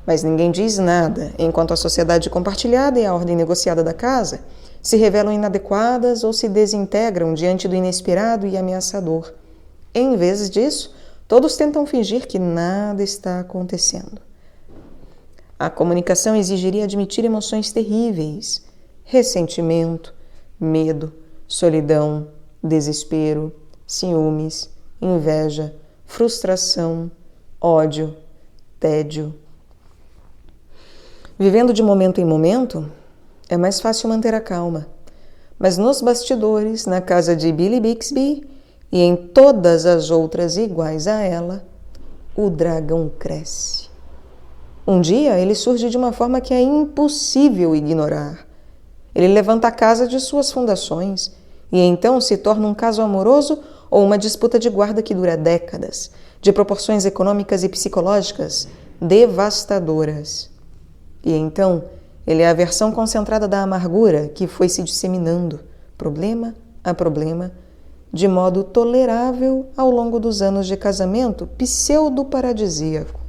Mas ninguém diz nada, enquanto a sociedade compartilhada e a ordem negociada da casa se revelam inadequadas ou se desintegram diante do inesperado e ameaçador. Em vez disso, todos tentam fingir que nada está acontecendo. A comunicação exigiria admitir emoções terríveis: ressentimento, medo, solidão, desespero, ciúmes, inveja, frustração, ódio, tédio. Vivendo de momento em momento, é mais fácil manter a calma. Mas nos bastidores, na casa de Billy Bixby e em todas as outras iguais a ela, o dragão cresce. Um dia ele surge de uma forma que é impossível ignorar. Ele levanta a casa de suas fundações e então se torna um caso amoroso ou uma disputa de guarda que dura décadas, de proporções econômicas e psicológicas devastadoras. E então ele é a versão concentrada da amargura que foi se disseminando, problema a problema, de modo tolerável ao longo dos anos de casamento pseudo-paradisíaco.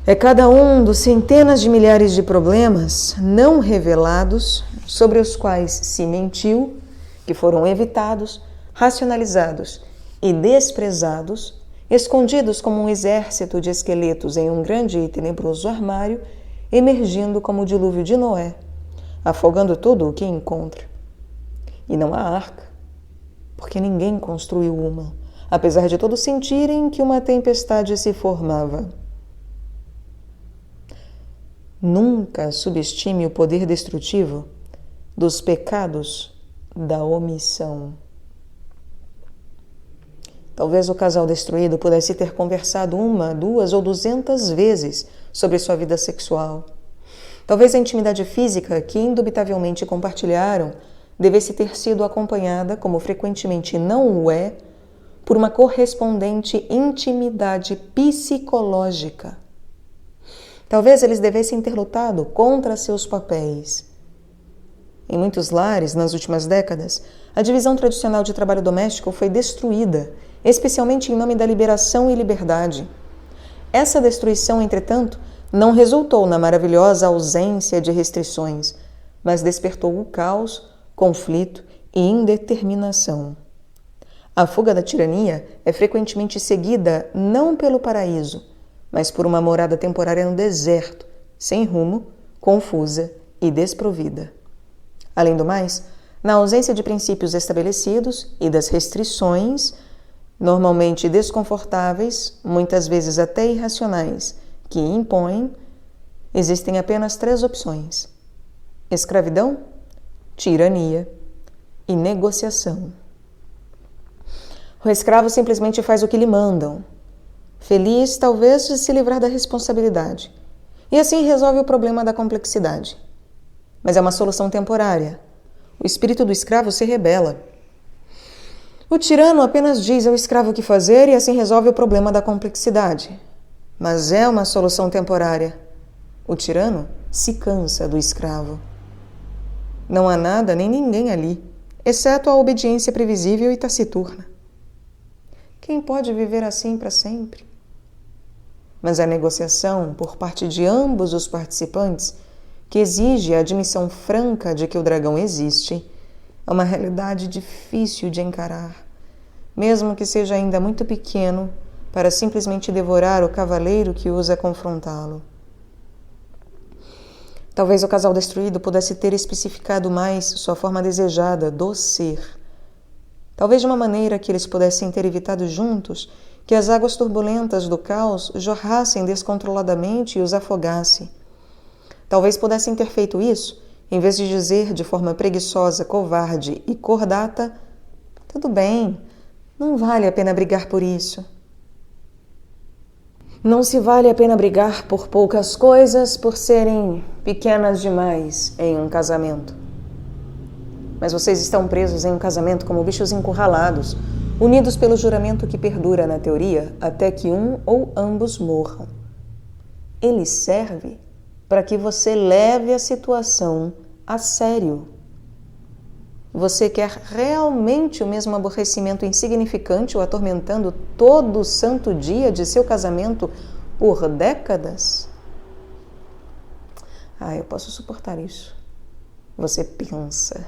É cada um dos centenas de milhares de problemas não revelados sobre os quais se mentiu, que foram evitados, racionalizados e desprezados, escondidos como um exército de esqueletos em um grande e tenebroso armário, emergindo como o dilúvio de Noé, afogando tudo o que encontra. E não há arca, porque ninguém construiu uma, apesar de todos sentirem que uma tempestade se formava. Nunca subestime o poder destrutivo dos pecados da omissão. Talvez o casal destruído pudesse ter conversado 1, 2 ou 200 vezes sobre sua vida sexual. Talvez a intimidade física que indubitavelmente compartilharam devesse ter sido acompanhada, como frequentemente não o é, por uma correspondente intimidade psicológica. Talvez eles devessem ter lutado contra seus papéis. Em muitos lares, nas últimas décadas, a divisão tradicional de trabalho doméstico foi destruída, especialmente em nome da liberação e liberdade. Essa destruição, entretanto, não resultou na maravilhosa ausência de restrições, mas despertou o caos, conflito e indeterminação. A fuga da tirania é frequentemente seguida não pelo paraíso, mas por uma morada temporária no deserto, sem rumo, confusa e desprovida. Além do mais, na ausência de princípios estabelecidos e das restrições, normalmente desconfortáveis, muitas vezes até irracionais, que impõem, existem apenas 3 opções: escravidão, tirania e negociação. O escravo simplesmente faz o que lhe mandam, feliz talvez de se livrar da responsabilidade, e assim resolve o problema da complexidade. Mas é uma solução temporária. O espírito do escravo se rebela. O tirano apenas diz ao escravo o que fazer e assim resolve o problema da complexidade. Mas é uma solução temporária. O tirano se cansa do escravo. Não há nada nem ninguém ali, exceto a obediência previsível e taciturna. Quem pode viver assim para sempre? Mas a negociação, por parte de ambos os participantes, que exige a admissão franca de que o dragão existe, é uma realidade difícil de encarar, mesmo que seja ainda muito pequeno para simplesmente devorar o cavaleiro que usa confrontá-lo. Talvez o casal destruído pudesse ter especificado mais sua forma desejada do ser. Talvez de uma maneira que eles pudessem ter evitado juntos que as águas turbulentas do caos jorrassem descontroladamente e os afogasse. Talvez pudessem ter feito isso, em vez de dizer de forma preguiçosa, covarde e cordata: tudo bem, não vale a pena brigar por isso. Não se vale a pena brigar por poucas coisas por serem pequenas demais em um casamento. Mas vocês estão presos em um casamento como bichos encurralados, unidos pelo juramento que perdura na teoria até que um ou ambos morram. Ele serve para que você leve a situação a sério. Você quer realmente o mesmo aborrecimento insignificante o atormentando todo o santo dia de seu casamento por décadas? Eu posso suportar isso. Você pensa.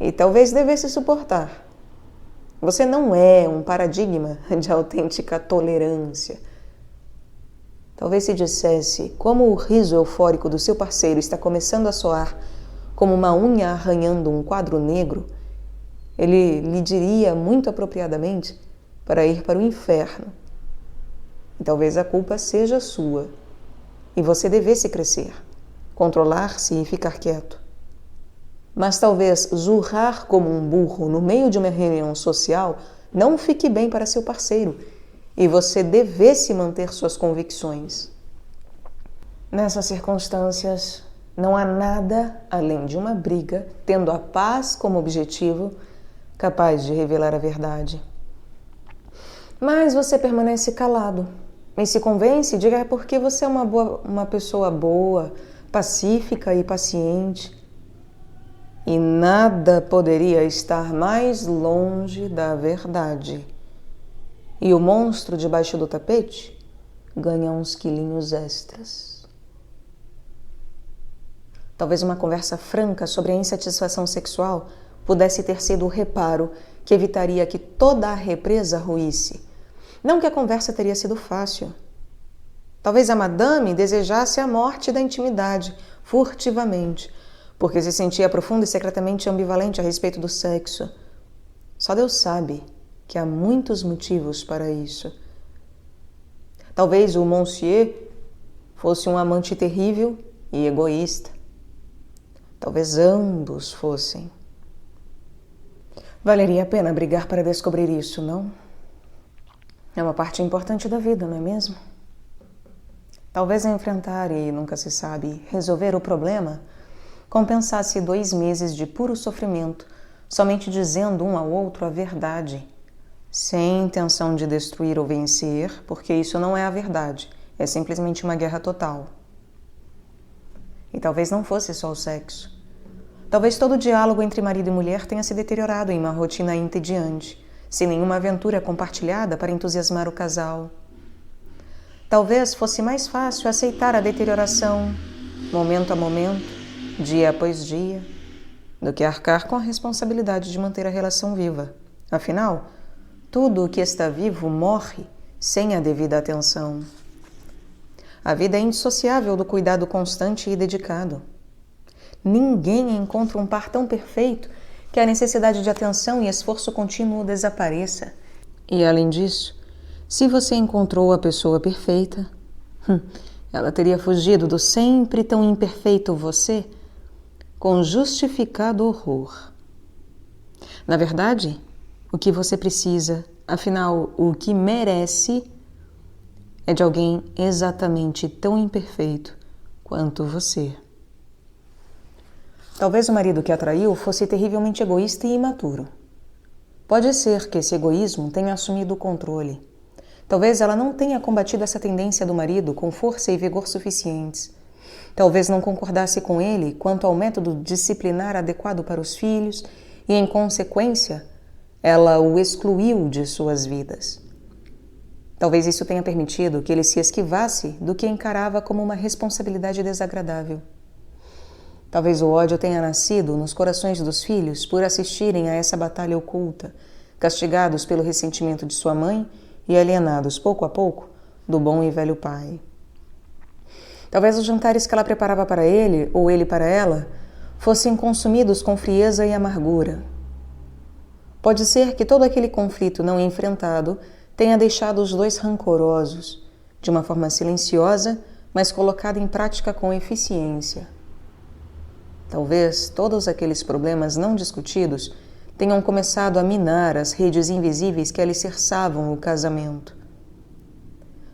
E talvez devesse suportar. Você não é um paradigma de autêntica tolerância. Talvez se dissesse como o riso eufórico do seu parceiro está começando a soar como uma unha arranhando um quadro negro, ele lhe diria muito apropriadamente para ir para o inferno. E talvez a culpa seja sua e você devesse crescer, controlar-se e ficar quieto. Mas talvez zurrar como um burro no meio de uma reunião social não fique bem para seu parceiro e você devesse manter suas convicções. Nessas circunstâncias, não há nada além de uma briga, tendo a paz como objetivo, capaz de revelar a verdade. Mas você permanece calado e se convence de que é porque você é uma pessoa boa, pacífica e paciente. E nada poderia estar mais longe da verdade. E o monstro debaixo do tapete ganha uns quilinhos extras. Talvez uma conversa franca sobre a insatisfação sexual pudesse ter sido o reparo que evitaria que toda a represa ruísse. Não que a conversa teria sido fácil. Talvez a madame desejasse a morte da intimidade, furtivamente, porque se sentia profunda e secretamente ambivalente a respeito do sexo. Só Deus sabe que há muitos motivos para isso. Talvez o Monsieur fosse um amante terrível e egoísta. Talvez ambos fossem. Valeria a pena brigar para descobrir isso, não? É uma parte importante da vida, não é mesmo? Talvez enfrentar e, nunca se sabe, resolver o problema compensasse 2 meses de puro sofrimento, somente dizendo um ao outro a verdade, sem intenção de destruir ou vencer, porque isso não é a verdade, é simplesmente uma guerra total. E talvez não fosse só o sexo. Talvez todo o diálogo entre marido e mulher tenha se deteriorado em uma rotina entediante, sem nenhuma aventura compartilhada para entusiasmar o casal. Talvez fosse mais fácil aceitar a deterioração, momento a momento, dia após dia, do que arcar com a responsabilidade de manter a relação viva. Afinal, tudo o que está vivo morre sem a devida atenção. A vida é indissociável do cuidado constante e dedicado. Ninguém encontra um par tão perfeito que a necessidade de atenção e esforço contínuo desapareça. E além disso, se você encontrou a pessoa perfeita, ela teria fugido do sempre tão imperfeito você com justificado horror. Na verdade, o que você precisa, afinal, o que merece, é de alguém exatamente tão imperfeito quanto você. Talvez o marido que a traiu fosse terrivelmente egoísta e imaturo. Pode ser que esse egoísmo tenha assumido o controle. Talvez ela não tenha combatido essa tendência do marido com força e vigor suficientes. Talvez não concordasse com ele quanto ao método disciplinar adequado para os filhos e, em consequência, ela o excluiu de suas vidas. Talvez isso tenha permitido que ele se esquivasse do que encarava como uma responsabilidade desagradável. Talvez o ódio tenha nascido nos corações dos filhos por assistirem a essa batalha oculta, castigados pelo ressentimento de sua mãe e alienados, pouco a pouco, do bom e velho pai. Talvez os jantares que ela preparava para ele, ou ele para ela, fossem consumidos com frieza e amargura. Pode ser que todo aquele conflito não enfrentado tenha deixado os dois rancorosos, de uma forma silenciosa, mas colocada em prática com eficiência. Talvez todos aqueles problemas não discutidos tenham começado a minar as redes invisíveis que alicerçavam o casamento.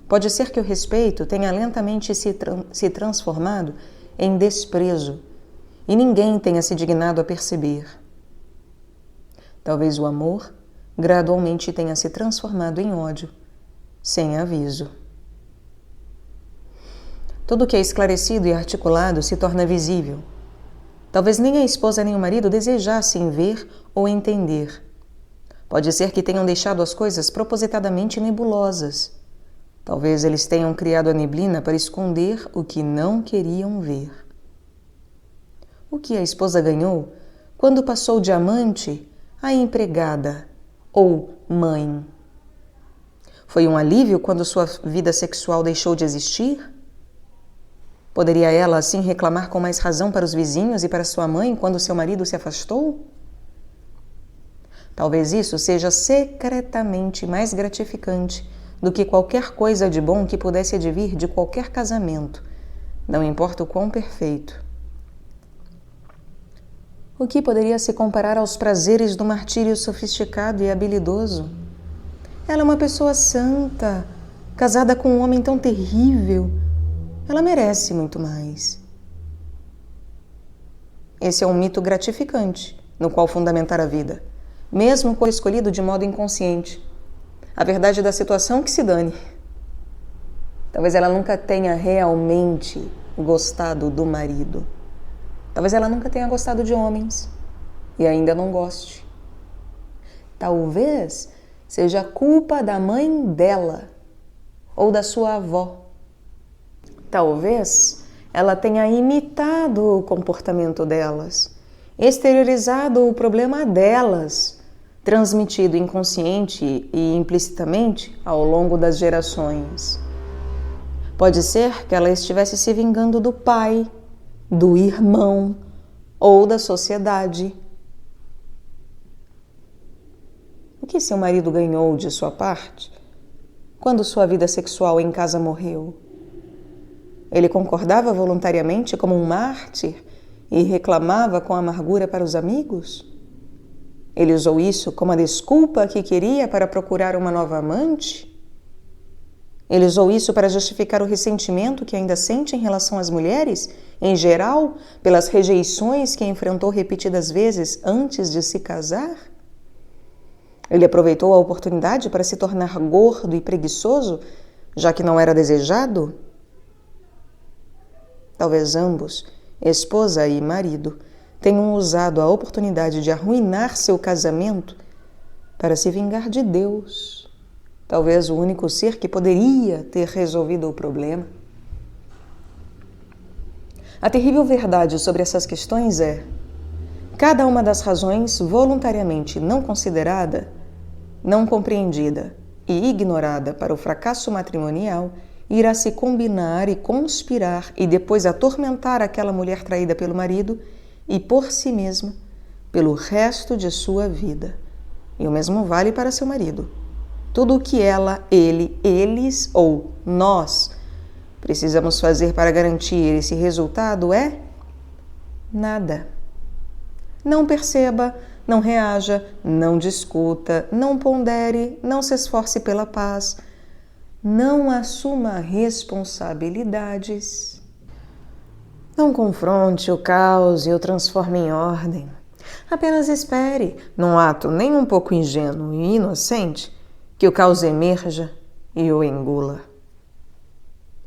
Pode ser que o respeito tenha lentamente se transformado em desprezo e ninguém tenha se dignado a perceber. Talvez o amor gradualmente tenha se transformado em ódio, sem aviso. Tudo que é esclarecido e articulado se torna visível. Talvez nem a esposa nem o marido desejassem ver ou entender. Pode ser que tenham deixado as coisas propositadamente nebulosas. Talvez eles tenham criado a neblina para esconder o que não queriam ver. O que a esposa ganhou quando passou de amante a empregada ou mãe? Foi um alívio quando sua vida sexual deixou de existir? Poderia ela assim reclamar com mais razão para os vizinhos e para sua mãe quando seu marido se afastou? Talvez isso seja secretamente mais gratificante do que qualquer coisa de bom que pudesse advir de qualquer casamento, não importa o quão perfeito. O que poderia se comparar aos prazeres do martírio sofisticado e habilidoso? Ela é uma pessoa santa, casada com um homem tão terrível. Ela merece muito mais. Esse é um mito gratificante, no qual fundamentar a vida, mesmo quando escolhido de modo inconsciente. A verdade da situação que se dane. Talvez ela nunca tenha realmente gostado do marido. Talvez ela nunca tenha gostado de homens e ainda não goste. Talvez seja culpa da mãe dela ou da sua avó. Talvez ela tenha imitado o comportamento delas, exteriorizado o problema delas, transmitido inconsciente e implicitamente ao longo das gerações. Pode ser que ela estivesse se vingando do pai, do irmão ou da sociedade. O que seu marido ganhou de sua parte quando sua vida sexual em casa morreu? Ele concordava voluntariamente como um mártir e reclamava com amargura para os amigos? Ele usou isso como a desculpa que queria para procurar uma nova amante? Ele usou isso para justificar o ressentimento que ainda sente em relação às mulheres, em geral, pelas rejeições que enfrentou repetidas vezes antes de se casar? Ele aproveitou a oportunidade para se tornar gordo e preguiçoso, já que não era desejado? Talvez ambos, esposa e marido, tenham usado a oportunidade de arruinar seu casamento para se vingar de Deus, talvez o único ser que poderia ter resolvido o problema. A terrível verdade sobre essas questões é: cada uma das razões voluntariamente não considerada, não compreendida e ignorada para o fracasso matrimonial irá se combinar e conspirar e depois atormentar aquela mulher traída pelo marido e por si mesma pelo resto de sua vida. E o mesmo vale para seu marido. Tudo o que ela, ele, eles ou nós precisamos fazer para garantir esse resultado é nada. Não perceba, não reaja, não discuta, não pondere, não se esforce pela paz, não assuma responsabilidades. Não confronte o caos e o transforme em ordem. Apenas espere, num ato nem um pouco ingênuo e inocente, que o caos emerja e o engula.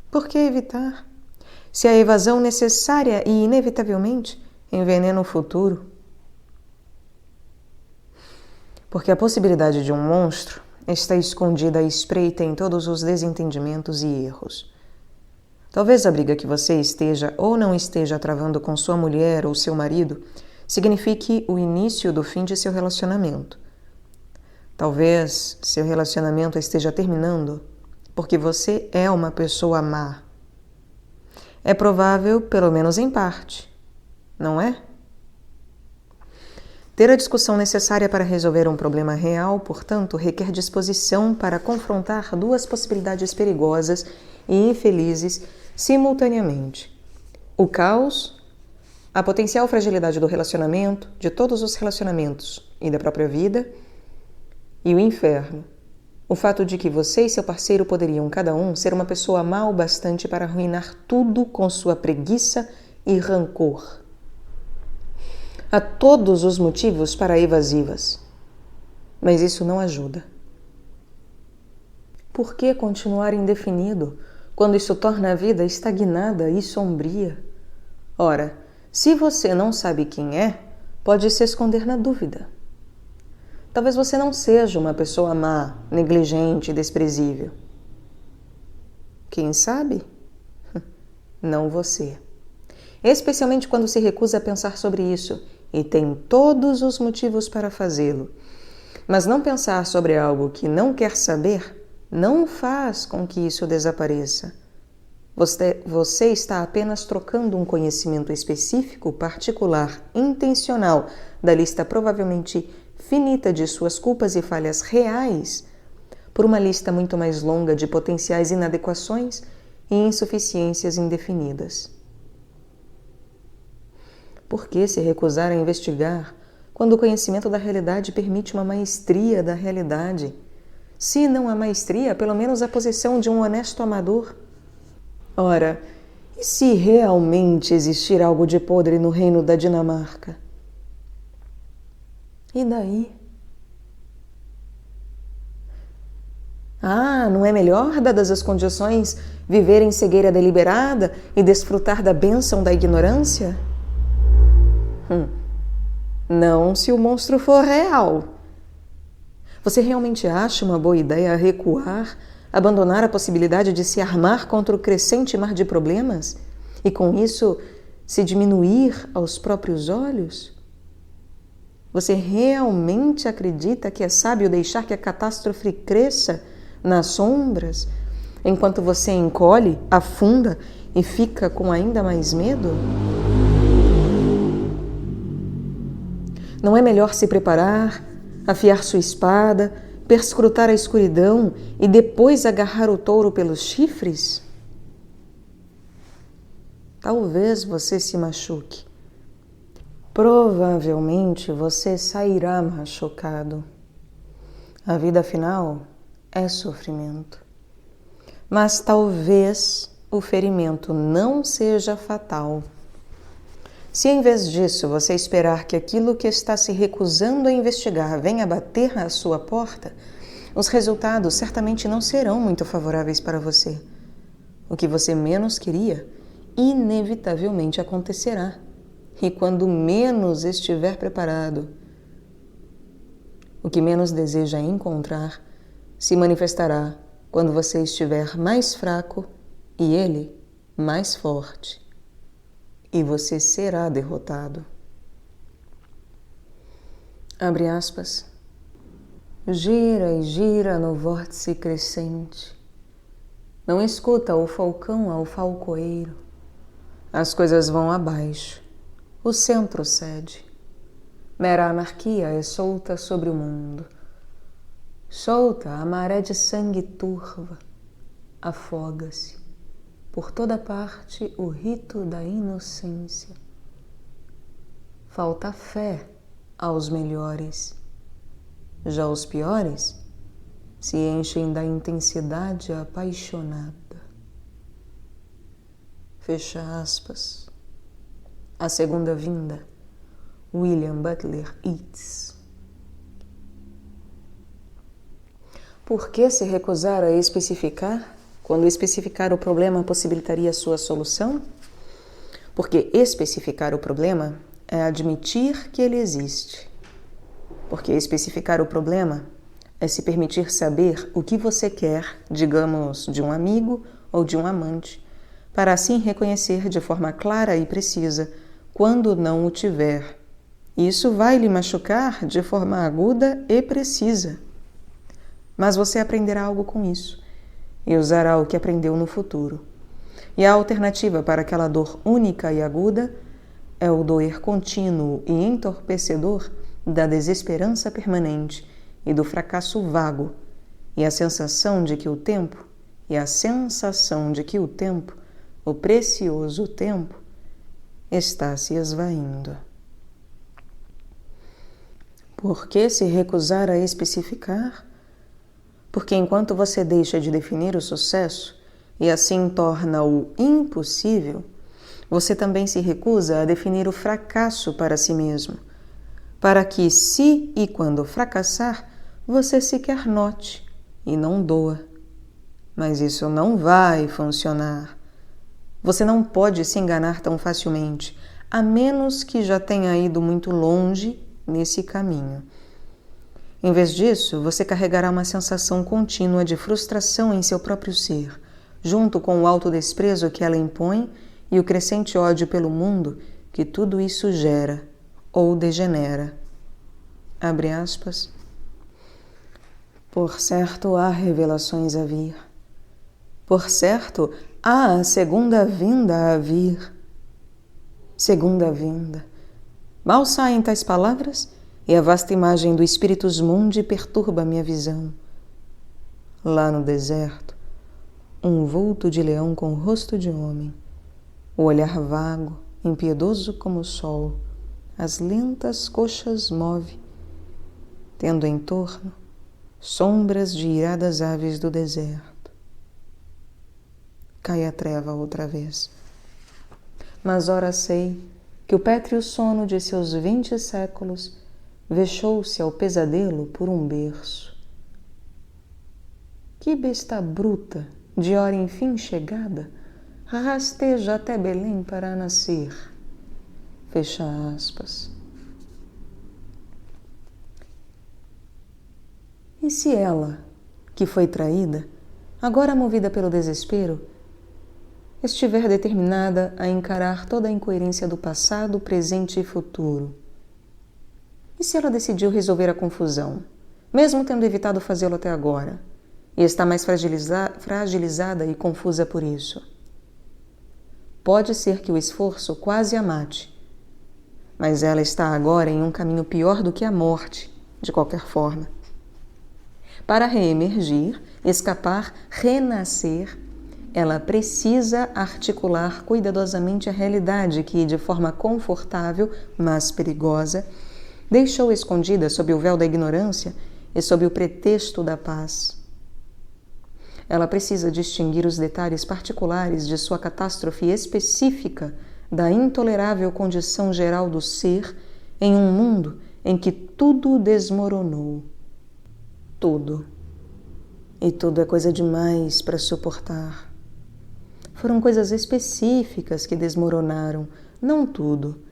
Por que evitar? Se a evasão necessária e inevitavelmente envenena o futuro. Porque a possibilidade de um monstro está escondida à espreita em todos os desentendimentos e erros. Talvez a briga que você esteja ou não esteja travando com sua mulher ou seu marido signifique o início do fim de seu relacionamento. Talvez seu relacionamento esteja terminando porque você é uma pessoa má. É provável, pelo menos em parte, não é? Ter a discussão necessária para resolver um problema real, portanto, requer disposição para confrontar duas possibilidades perigosas e infelizes simultaneamente: o caos, a potencial fragilidade do relacionamento, de todos os relacionamentos e da própria vida, e o inferno, o fato de que você e seu parceiro poderiam, cada um, ser uma pessoa má o bastante para arruinar tudo com sua preguiça e rancor. Há todos os motivos para evasivas, mas isso não ajuda. Por que continuar indefinido quando isso torna a vida estagnada e sombria? Ora, se você não sabe quem é, pode se esconder na dúvida. Talvez você não seja uma pessoa má, negligente e desprezível. Quem sabe? Não você. Especialmente quando se recusa a pensar sobre isso e tem todos os motivos para fazê-lo. Mas não pensar sobre algo que não quer saber não faz com que isso desapareça. Você está apenas trocando um conhecimento específico, particular, intencional, da lista provavelmente finita de suas culpas e falhas reais, por uma lista muito mais longa de potenciais inadequações e insuficiências indefinidas. Por que se recusar a investigar quando o conhecimento da realidade permite uma maestria da realidade? Se não há maestria, pelo menos a posição de um honesto amador. Ora, e se realmente existir algo de podre no reino da Dinamarca? E daí? Não é melhor, dadas as condições, viver em cegueira deliberada e desfrutar da bênção da ignorância? Não se o monstro for real. Você realmente acha uma boa ideia recuar, abandonar a possibilidade de se armar contra o crescente mar de problemas e, com isso, se diminuir aos próprios olhos? Você realmente acredita que é sábio deixar que a catástrofe cresça nas sombras, enquanto você encolhe, afunda e fica com ainda mais medo? Não é melhor se preparar, afiar sua espada, perscrutar a escuridão e depois agarrar o touro pelos chifres? Talvez você se machuque. Provavelmente você sairá machucado. A vida afinal é sofrimento. Mas talvez o ferimento não seja fatal. Se em vez disso você esperar que aquilo que está se recusando a investigar venha bater à sua porta, os resultados certamente não serão muito favoráveis para você. O que você menos queria, inevitavelmente acontecerá. E quando menos estiver preparado, o que menos deseja encontrar se manifestará quando você estiver mais fraco e ele mais forte. E você será derrotado. Abre aspas. Gira e gira no vórtice crescente. Não escuta o falcão ao falcoeiro. As coisas vão abaixo. O centro cede. Mera anarquia é solta sobre o mundo. Solta a maré de sangue turva. Afoga-se. Por toda parte o rito da inocência. Falta fé aos melhores. Já os piores se enchem da intensidade apaixonada. Fecha aspas. A segunda vinda, William Butler Yeats. Por que se recusar a especificar, quando especificar o problema possibilitaria sua solução? Porque especificar o problema é admitir que ele existe. Porque especificar o problema é se permitir saber o que você quer, digamos, de um amigo ou de um amante, para assim reconhecer de forma clara e precisa quando não o tiver. Isso vai lhe machucar de forma aguda e precisa. Mas você aprenderá algo com isso e usará o que aprendeu no futuro. E a alternativa para aquela dor única e aguda é o doer contínuo e entorpecedor da desesperança permanente e do fracasso vago, e a sensação de que o tempo, o precioso tempo, está se esvaindo. Por que se recusar a especificar? Porque enquanto você deixa de definir o sucesso e assim torna-o impossível, você também se recusa a definir o fracasso para si mesmo, para que, se e quando fracassar, você sequer note e não doa. Mas isso não vai funcionar. Você não pode se enganar tão facilmente, a menos que já tenha ido muito longe nesse caminho. Em vez disso, você carregará uma sensação contínua de frustração em seu próprio ser, junto com o autodesprezo que ela impõe e o crescente ódio pelo mundo que tudo isso gera ou degenera. Abre aspas. Por certo, há revelações a vir. Por certo, há a segunda vinda a vir. Segunda vinda. Mal saem tais palavras e a vasta imagem do Spiritus Mundi perturba minha visão. Lá no deserto, um vulto de leão com rosto de homem, o olhar vago, impiedoso como o sol, as lentas coxas move, tendo em torno sombras de iradas aves do deserto. Cai a treva outra vez. Mas ora sei que o pétreo sono de seus 20 séculos vexou-se ao pesadelo por um berço. Que besta bruta, de hora enfim chegada, rasteja até Belém para nascer. Fecha aspas. E se ela, que foi traída, agora movida pelo desespero, estiver determinada a encarar toda a incoerência do passado, presente e futuro? E se ela decidiu resolver a confusão, mesmo tendo evitado fazê-lo até agora, e está mais fragilizada e confusa por isso? Pode ser que o esforço quase a mate, mas ela está agora em um caminho pior do que a morte, de qualquer forma. Para reemergir, escapar, renascer, ela precisa articular cuidadosamente a realidade que, de forma confortável, mas perigosa, deixou escondida sob o véu da ignorância e sob o pretexto da paz. Ela precisa distinguir os detalhes particulares de sua catástrofe específica da intolerável condição geral do ser em um mundo em que tudo desmoronou. Tudo. E tudo é coisa demais para suportar. Foram coisas específicas que desmoronaram, não tudo.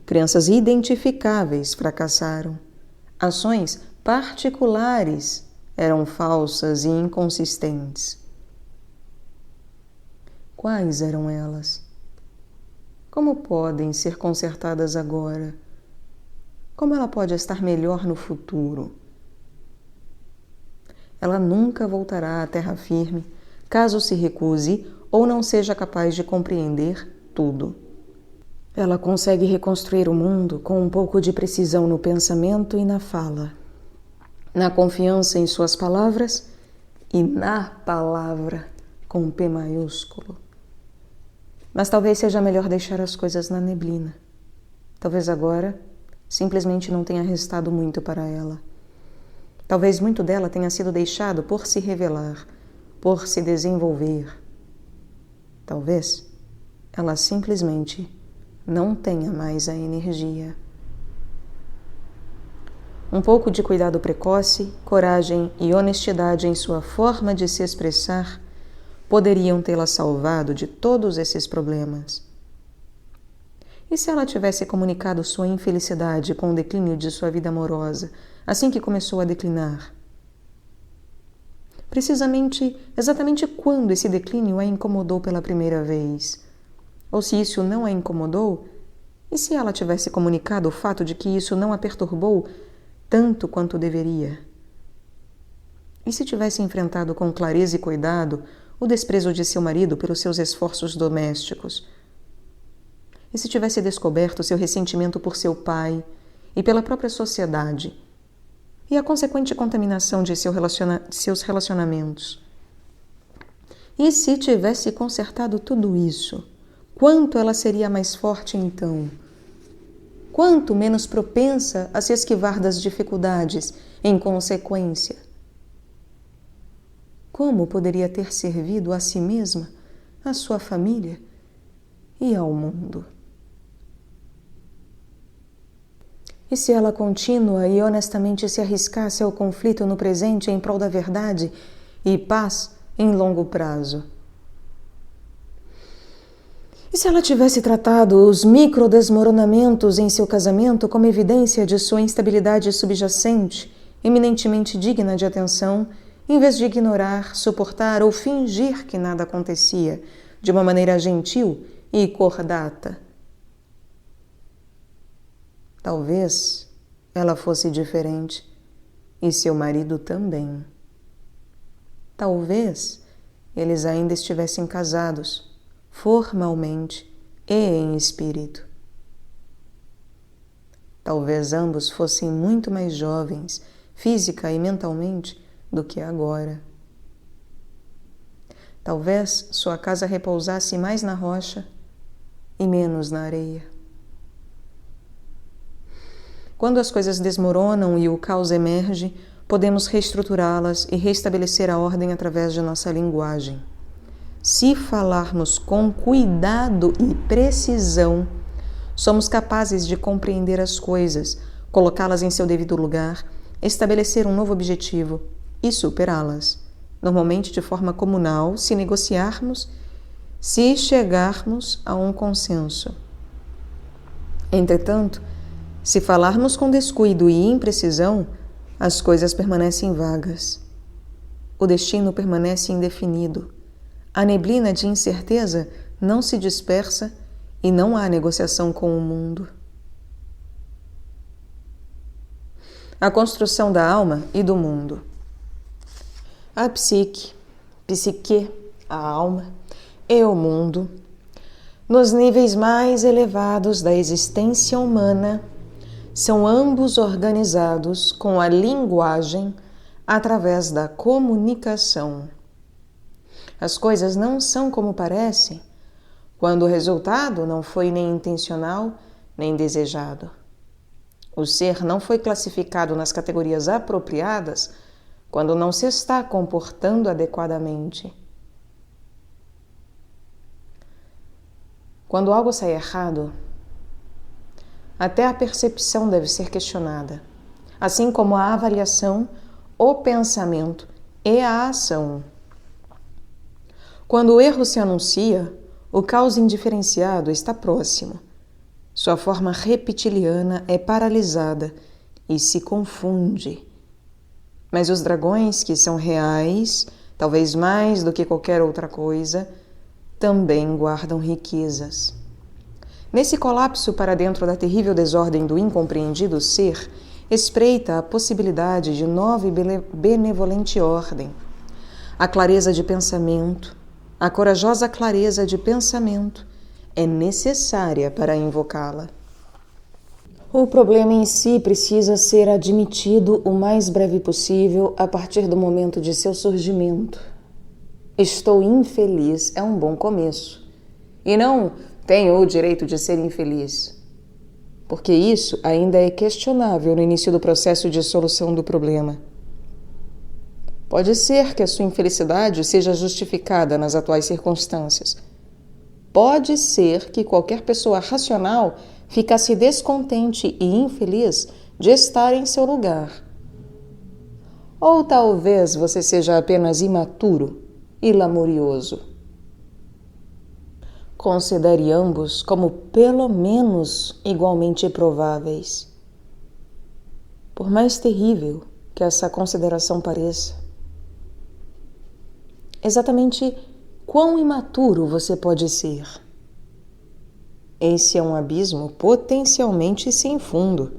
Crianças identificáveis fracassaram. Ações particulares eram falsas e inconsistentes. Quais eram elas? Como podem ser consertadas agora? Como ela pode estar melhor no futuro? Ela nunca voltará à terra firme, caso se recuse ou não seja capaz de compreender tudo. Ela consegue reconstruir o mundo com um pouco de precisão no pensamento e na fala, na confiança em suas palavras e na palavra com P maiúsculo. Mas talvez seja melhor deixar as coisas na neblina. Talvez agora simplesmente não tenha restado muito para ela. Talvez muito dela tenha sido deixado por se revelar, por se desenvolver. Talvez ela simplesmente não tenha mais a energia. Um pouco de cuidado precoce, coragem e honestidade em sua forma de se expressar poderiam tê-la salvado de todos esses problemas. E se ela tivesse comunicado sua infelicidade com o declínio de sua vida amorosa, assim que começou a declinar? Exatamente quando esse declínio a incomodou pela primeira vez? Ou se isso não a incomodou, e se ela tivesse comunicado o fato de que isso não a perturbou tanto quanto deveria? E se tivesse enfrentado com clareza e cuidado o desprezo de seu marido pelos seus esforços domésticos? E se tivesse descoberto seu ressentimento por seu pai e pela própria sociedade, e a consequente contaminação de seus relacionamentos? E se tivesse consertado tudo isso, quanto ela seria mais forte então? Quanto menos propensa a se esquivar das dificuldades em consequência? Como poderia ter servido a si mesma, à sua família e ao mundo? E se ela contínua e honestamente se arriscasse ao conflito no presente em prol da verdade e paz em longo prazo? E se ela tivesse tratado os microdesmoronamentos em seu casamento como evidência de sua instabilidade subjacente, eminentemente digna de atenção, em vez de ignorar, suportar ou fingir que nada acontecia, de uma maneira gentil e cordata? Talvez ela fosse diferente e seu marido também. Talvez eles ainda estivessem casados, formalmente e em espírito. Talvez ambos fossem muito mais jovens, física e mentalmente, do que agora. Talvez sua casa repousasse mais na rocha e menos na areia. Quando as coisas desmoronam e o caos emerge, podemos reestruturá-las e restabelecer a ordem através de nossa linguagem. Se falarmos com cuidado e precisão, somos capazes de compreender as coisas, colocá-las em seu devido lugar, estabelecer um novo objetivo e superá-las, normalmente de forma comunal, se negociarmos, se chegarmos a um consenso. Entretanto, se falarmos com descuido e imprecisão, as coisas permanecem vagas. O destino permanece indefinido. A neblina de incerteza não se dispersa e não há negociação com o mundo. A construção da alma e do mundo. A psique, a alma e o mundo, nos níveis mais elevados da existência humana, são ambos organizados com a linguagem através da comunicação. As coisas não são como parecem quando o resultado não foi nem intencional nem desejado. O ser não foi classificado nas categorias apropriadas quando não se está comportando adequadamente. Quando algo sai errado, até a percepção deve ser questionada, assim como a avaliação, o pensamento e a ação. Quando o erro se anuncia, o caos indiferenciado está próximo. Sua forma reptiliana é paralisada e se confunde. Mas os dragões, que são reais, talvez mais do que qualquer outra coisa, também guardam riquezas. Nesse colapso para dentro da terrível desordem do incompreendido ser, espreita a possibilidade de nova e benevolente ordem. A clareza de pensamento, a corajosa clareza de pensamento, é necessária para invocá-la. O problema em si precisa ser admitido o mais breve possível a partir do momento de seu surgimento. Estou infeliz é um bom começo. E não tenho o direito de ser infeliz, porque isso ainda é questionável no início do processo de solução do problema. Pode ser que a sua infelicidade seja justificada nas atuais circunstâncias. Pode ser que qualquer pessoa racional ficasse descontente e infeliz de estar em seu lugar. Ou talvez você seja apenas imaturo e lamurioso. Considere ambos como pelo menos igualmente prováveis. Por mais terrível que essa consideração pareça. Exatamente quão imaturo você pode ser? Esse é um abismo potencialmente sem fundo,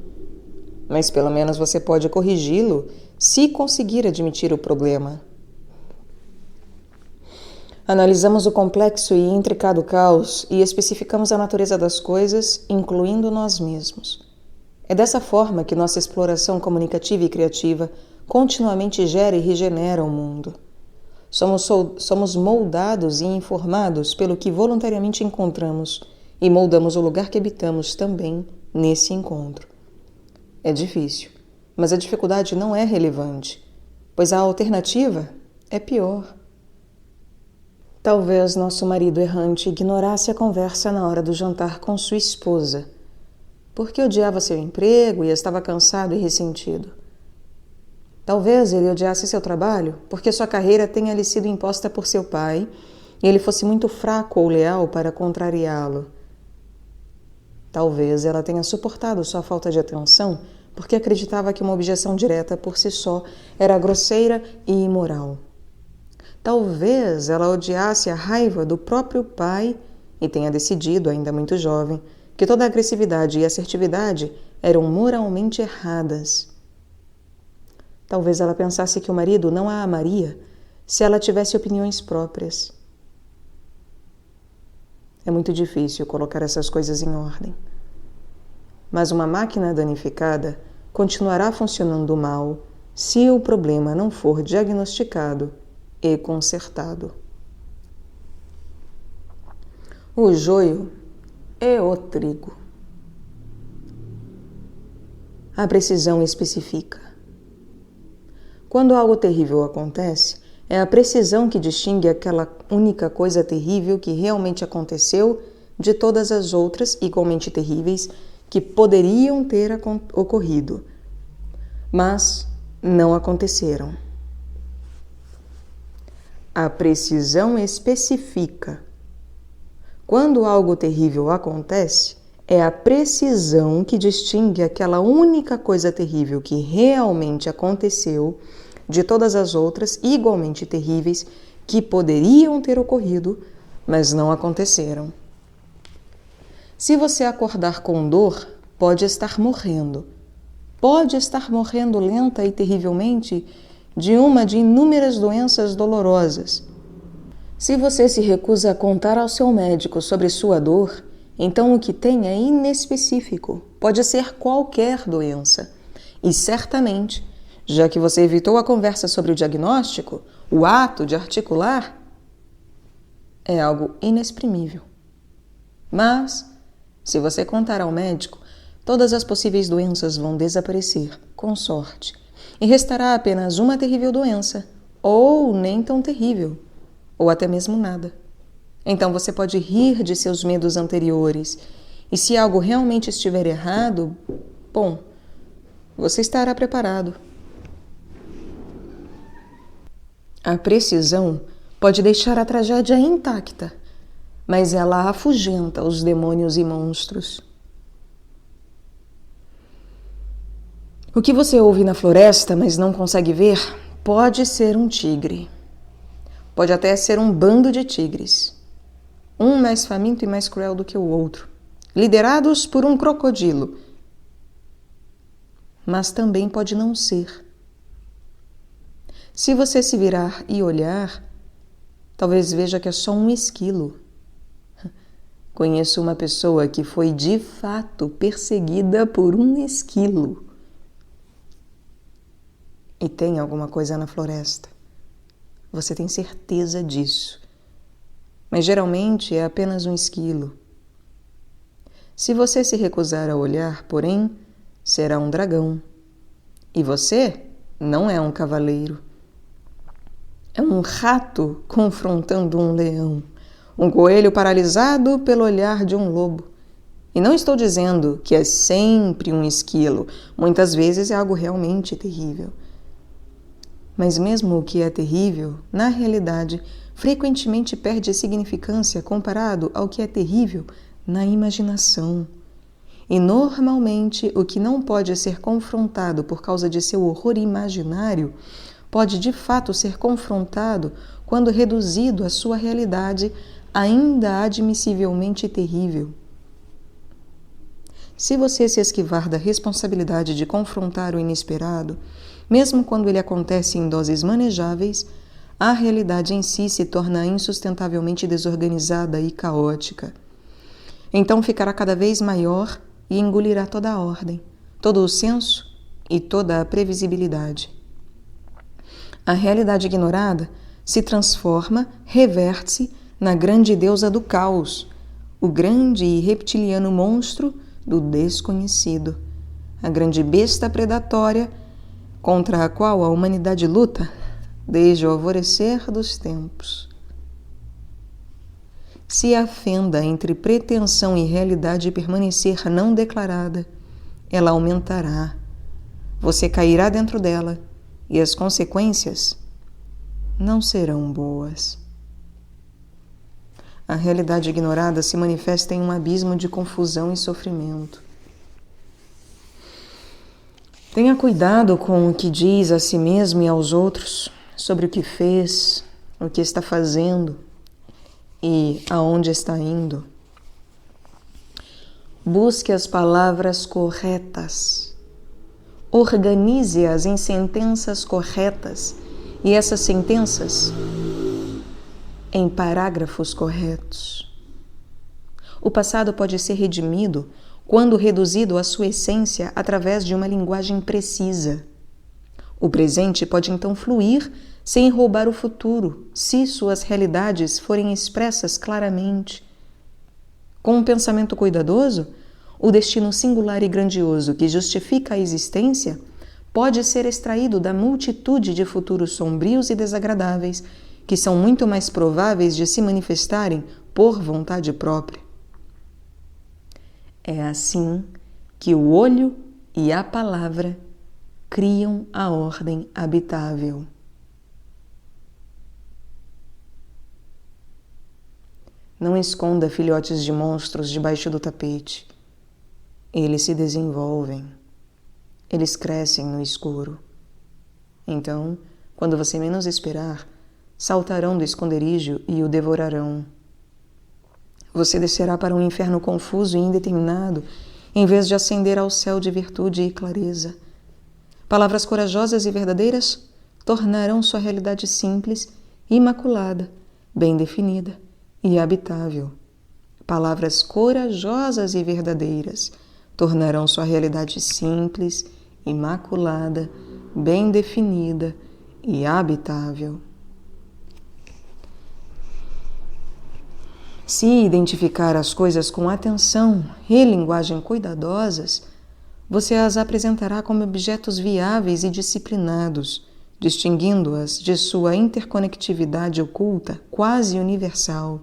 mas pelo menos você pode corrigi-lo se conseguir admitir o problema. Analisamos o complexo e intricado caos e especificamos a natureza das coisas, incluindo nós mesmos. É dessa forma que nossa exploração comunicativa e criativa continuamente gera e regenera o mundo. Somos moldados e informados pelo que voluntariamente encontramos e moldamos o lugar que habitamos também nesse encontro. É difícil, mas a dificuldade não é relevante, pois a alternativa é pior. Talvez nosso marido errante ignorasse a conversa na hora do jantar com sua esposa, porque odiava seu emprego e estava cansado e ressentido. Talvez ele odiasse seu trabalho porque sua carreira tenha lhe sido imposta por seu pai e ele fosse muito fraco ou leal para contrariá-lo. Talvez ela tenha suportado sua falta de atenção porque acreditava que uma objeção direta por si só era grosseira e imoral. Talvez ela odiasse a raiva do próprio pai e tenha decidido, ainda muito jovem, que toda agressividade e assertividade eram moralmente erradas. Talvez ela pensasse que o marido não a amaria se ela tivesse opiniões próprias. É muito difícil colocar essas coisas em ordem. Mas uma máquina danificada continuará funcionando mal se o problema não for diagnosticado e consertado. O joio é o trigo. A precisão especifica. Quando algo terrível acontece, é a precisão que distingue aquela única coisa terrível que realmente aconteceu de todas as outras igualmente terríveis que poderiam ter ocorrido, mas não aconteceram. A precisão especifica. Quando algo terrível acontece, é a precisão que distingue aquela única coisa terrível que realmente aconteceu de todas as outras igualmente terríveis que poderiam ter ocorrido, mas não aconteceram. Se você acordar com dor, pode estar morrendo, pode estar morrendo lenta e terrivelmente de uma de inúmeras doenças dolorosas. Se você se recusa a contar ao seu médico sobre sua dor, então o que tem é inespecífico, pode ser qualquer doença. E certamente, já que você evitou a conversa sobre o diagnóstico, o ato de articular é algo inexprimível. Mas, se você contar ao médico, todas as possíveis doenças vão desaparecer, com sorte, e restará apenas uma terrível doença, ou nem tão terrível, ou até mesmo nada. Então você pode rir de seus medos anteriores, e se algo realmente estiver errado, bom, você estará preparado. A precisão pode deixar a tragédia intacta, mas ela afugenta os demônios e monstros. O que você ouve na floresta, mas não consegue ver, pode ser um tigre. Pode até ser um bando de tigres. Um mais faminto e mais cruel do que o outro, liderados por um crocodilo. Mas também pode não ser. Se você se virar e olhar, talvez veja que é só um esquilo. Conheço uma pessoa que foi de fato perseguida por um esquilo. E tem alguma coisa na floresta. Você tem certeza disso. Mas geralmente é apenas um esquilo. Se você se recusar a olhar, porém, será um dragão. E você não é um cavaleiro. É um rato confrontando um leão. Um coelho paralisado pelo olhar de um lobo. E não estou dizendo que é sempre um esquilo. Muitas vezes é algo realmente terrível. Mas mesmo o que é terrível, na realidade, frequentemente perde significância comparado ao que é terrível na imaginação. E normalmente o que não pode ser confrontado por causa de seu horror imaginário pode de fato ser confrontado quando reduzido à sua realidade ainda admissivelmente terrível. Se você se esquivar da responsabilidade de confrontar o inesperado, mesmo quando ele acontece em doses manejáveis, a realidade em si se torna insustentavelmente desorganizada e caótica. Então ficará cada vez maior e engolirá toda a ordem, todo o senso e toda a previsibilidade. A realidade ignorada se transforma, reverte-se na grande deusa do caos, o grande e reptiliano monstro do desconhecido, a grande besta predatória contra a qual a humanidade luta desde o alvorecer dos tempos. Se a fenda entre pretensão e realidade permanecer não declarada, ela aumentará. Você cairá dentro dela e as consequências não serão boas. A realidade ignorada se manifesta em um abismo de confusão e sofrimento. Tenha cuidado com o que diz a si mesmo e aos outros sobre o que fez, o que está fazendo e aonde está indo. Busque as palavras corretas. Organize-as em sentenças corretas e essas sentenças em parágrafos corretos. O passado pode ser redimido quando reduzido à sua essência através de uma linguagem precisa. O presente pode então fluir sem roubar o futuro, se suas realidades forem expressas claramente. Com um pensamento cuidadoso, o destino singular e grandioso que justifica a existência pode ser extraído da multitude de futuros sombrios e desagradáveis que são muito mais prováveis de se manifestarem por vontade própria. É assim que o olho e a palavra criam a ordem habitável. Não esconda filhotes de monstros debaixo do tapete. Eles se desenvolvem. Eles crescem no escuro. Então, quando você menos esperar, saltarão do esconderijo e o devorarão. Você descerá para um inferno confuso e indeterminado, em vez de ascender ao céu de virtude e clareza, Palavras corajosas e verdadeiras tornarão sua realidade simples, imaculada, bem definida e habitável. Palavras corajosas e verdadeiras tornarão sua realidade simples, imaculada, bem definida e habitável. Se identificar as coisas com atenção e linguagem cuidadosas, você as apresentará como objetos viáveis e disciplinados, distinguindo-as de sua interconectividade oculta, quase universal.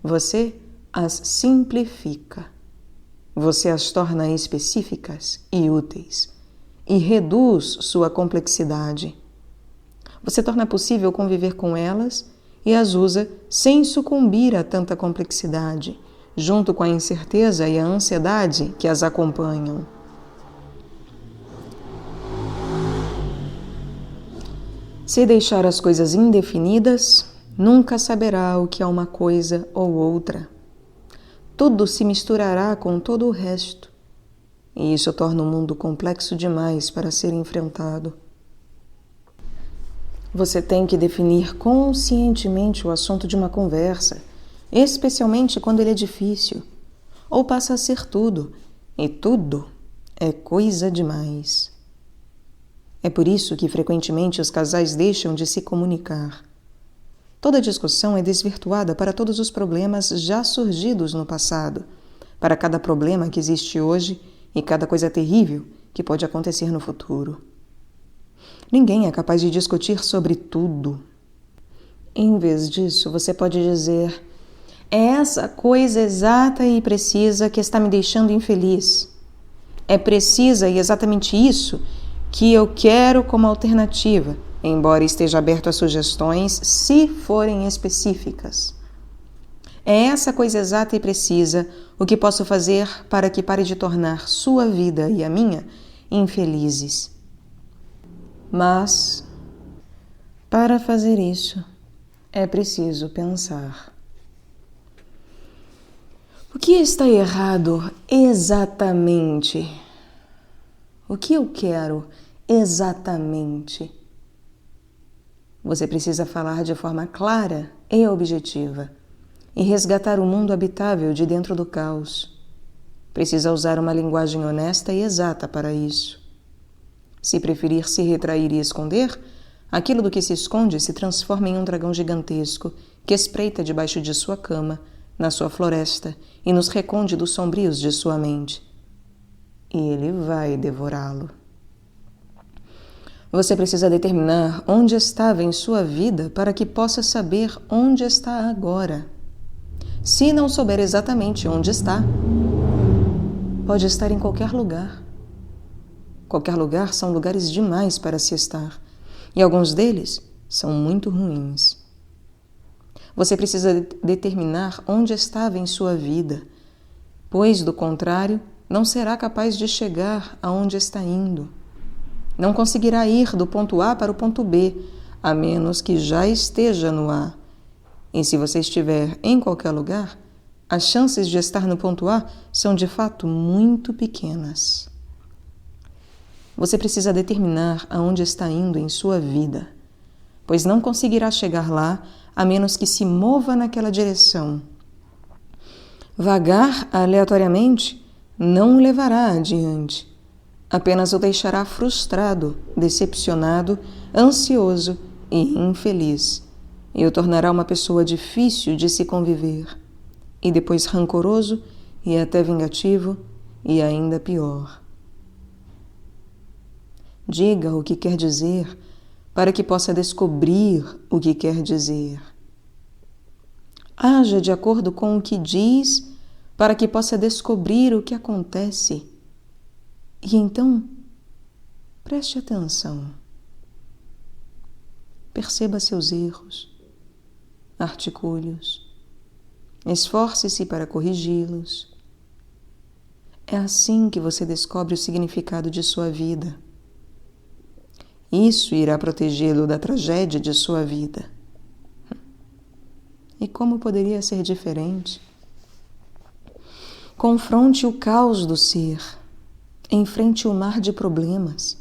Você as simplifica. Você as torna específicas e úteis e reduz sua complexidade. Você torna possível conviver com elas e as usa sem sucumbir a tanta complexidade, junto com a incerteza e a ansiedade que as acompanham. Se deixar as coisas indefinidas, nunca saberá o que é uma coisa ou outra. Tudo se misturará com todo o resto, e isso torna o mundo complexo demais para ser enfrentado. Você tem que definir conscientemente o assunto de uma conversa, especialmente quando ele é difícil, ou passa a ser tudo, e tudo é coisa demais. É por isso que frequentemente os casais deixam de se comunicar. Toda discussão é desvirtuada para todos os problemas já surgidos no passado, para cada problema que existe hoje e cada coisa terrível que pode acontecer no futuro. Ninguém é capaz de discutir sobre tudo. Em vez disso, você pode dizer: é essa coisa exata e precisa que está me deixando infeliz. É precisa e exatamente isso que eu quero como alternativa, embora esteja aberto a sugestões, se forem específicas. É essa coisa exata e precisa o que posso fazer para que pare de tornar sua vida e a minha infelizes. Mas, para fazer isso, é preciso pensar. O que está errado exatamente? O que eu quero exatamente? Você precisa falar de forma clara e objetiva e resgatar o mundo habitável de dentro do caos. Precisa usar uma linguagem honesta e exata para isso. Se preferir se retrair e esconder, aquilo do que se esconde se transforma em um dragão gigantesco que espreita debaixo de sua cama, na sua floresta e nos recônditos sombrios de sua mente. E ele vai devorá-lo. Você precisa determinar onde estava em sua vida para que possa saber onde está agora. Se não souber exatamente onde está, pode estar em qualquer lugar. Qualquer lugar são lugares demais para se estar, e alguns deles são muito ruins. Você precisa determinar onde estava em sua vida, pois, do contrário, não será capaz de chegar aonde está indo. Não conseguirá ir do ponto A para o ponto B, a menos que já esteja no A. E se você estiver em qualquer lugar, as chances de estar no ponto A são de fato muito pequenas. Você precisa determinar aonde está indo em sua vida, pois não conseguirá chegar lá a menos que se mova naquela direção. Vagar aleatoriamente não o levará adiante, apenas o deixará frustrado, decepcionado, ansioso e infeliz, e o tornará uma pessoa difícil de se conviver, e depois rancoroso e até vingativo e ainda pior. Diga o que quer dizer para que possa descobrir o que quer dizer. Haja de acordo com o que diz para que possa descobrir o que acontece. E então, preste atenção. Perceba seus erros, articule-os, esforce-se para corrigi-los. É assim que você descobre o significado de sua vida. Isso irá protegê-lo da tragédia de sua vida. E como poderia ser diferente? Confronte o caos do ser. Enfrente o mar de problemas.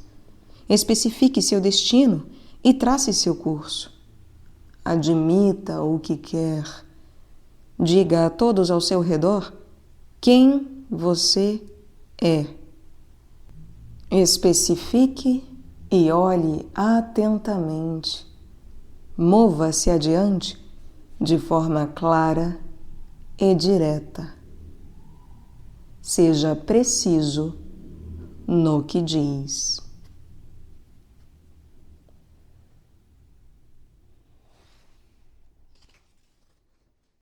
Especifique seu destino e trace seu curso. Admita o que quer. Diga a todos ao seu redor quem você é. Especifique e olhe atentamente. Mova-se adiante de forma clara e direta. Seja preciso no que diz.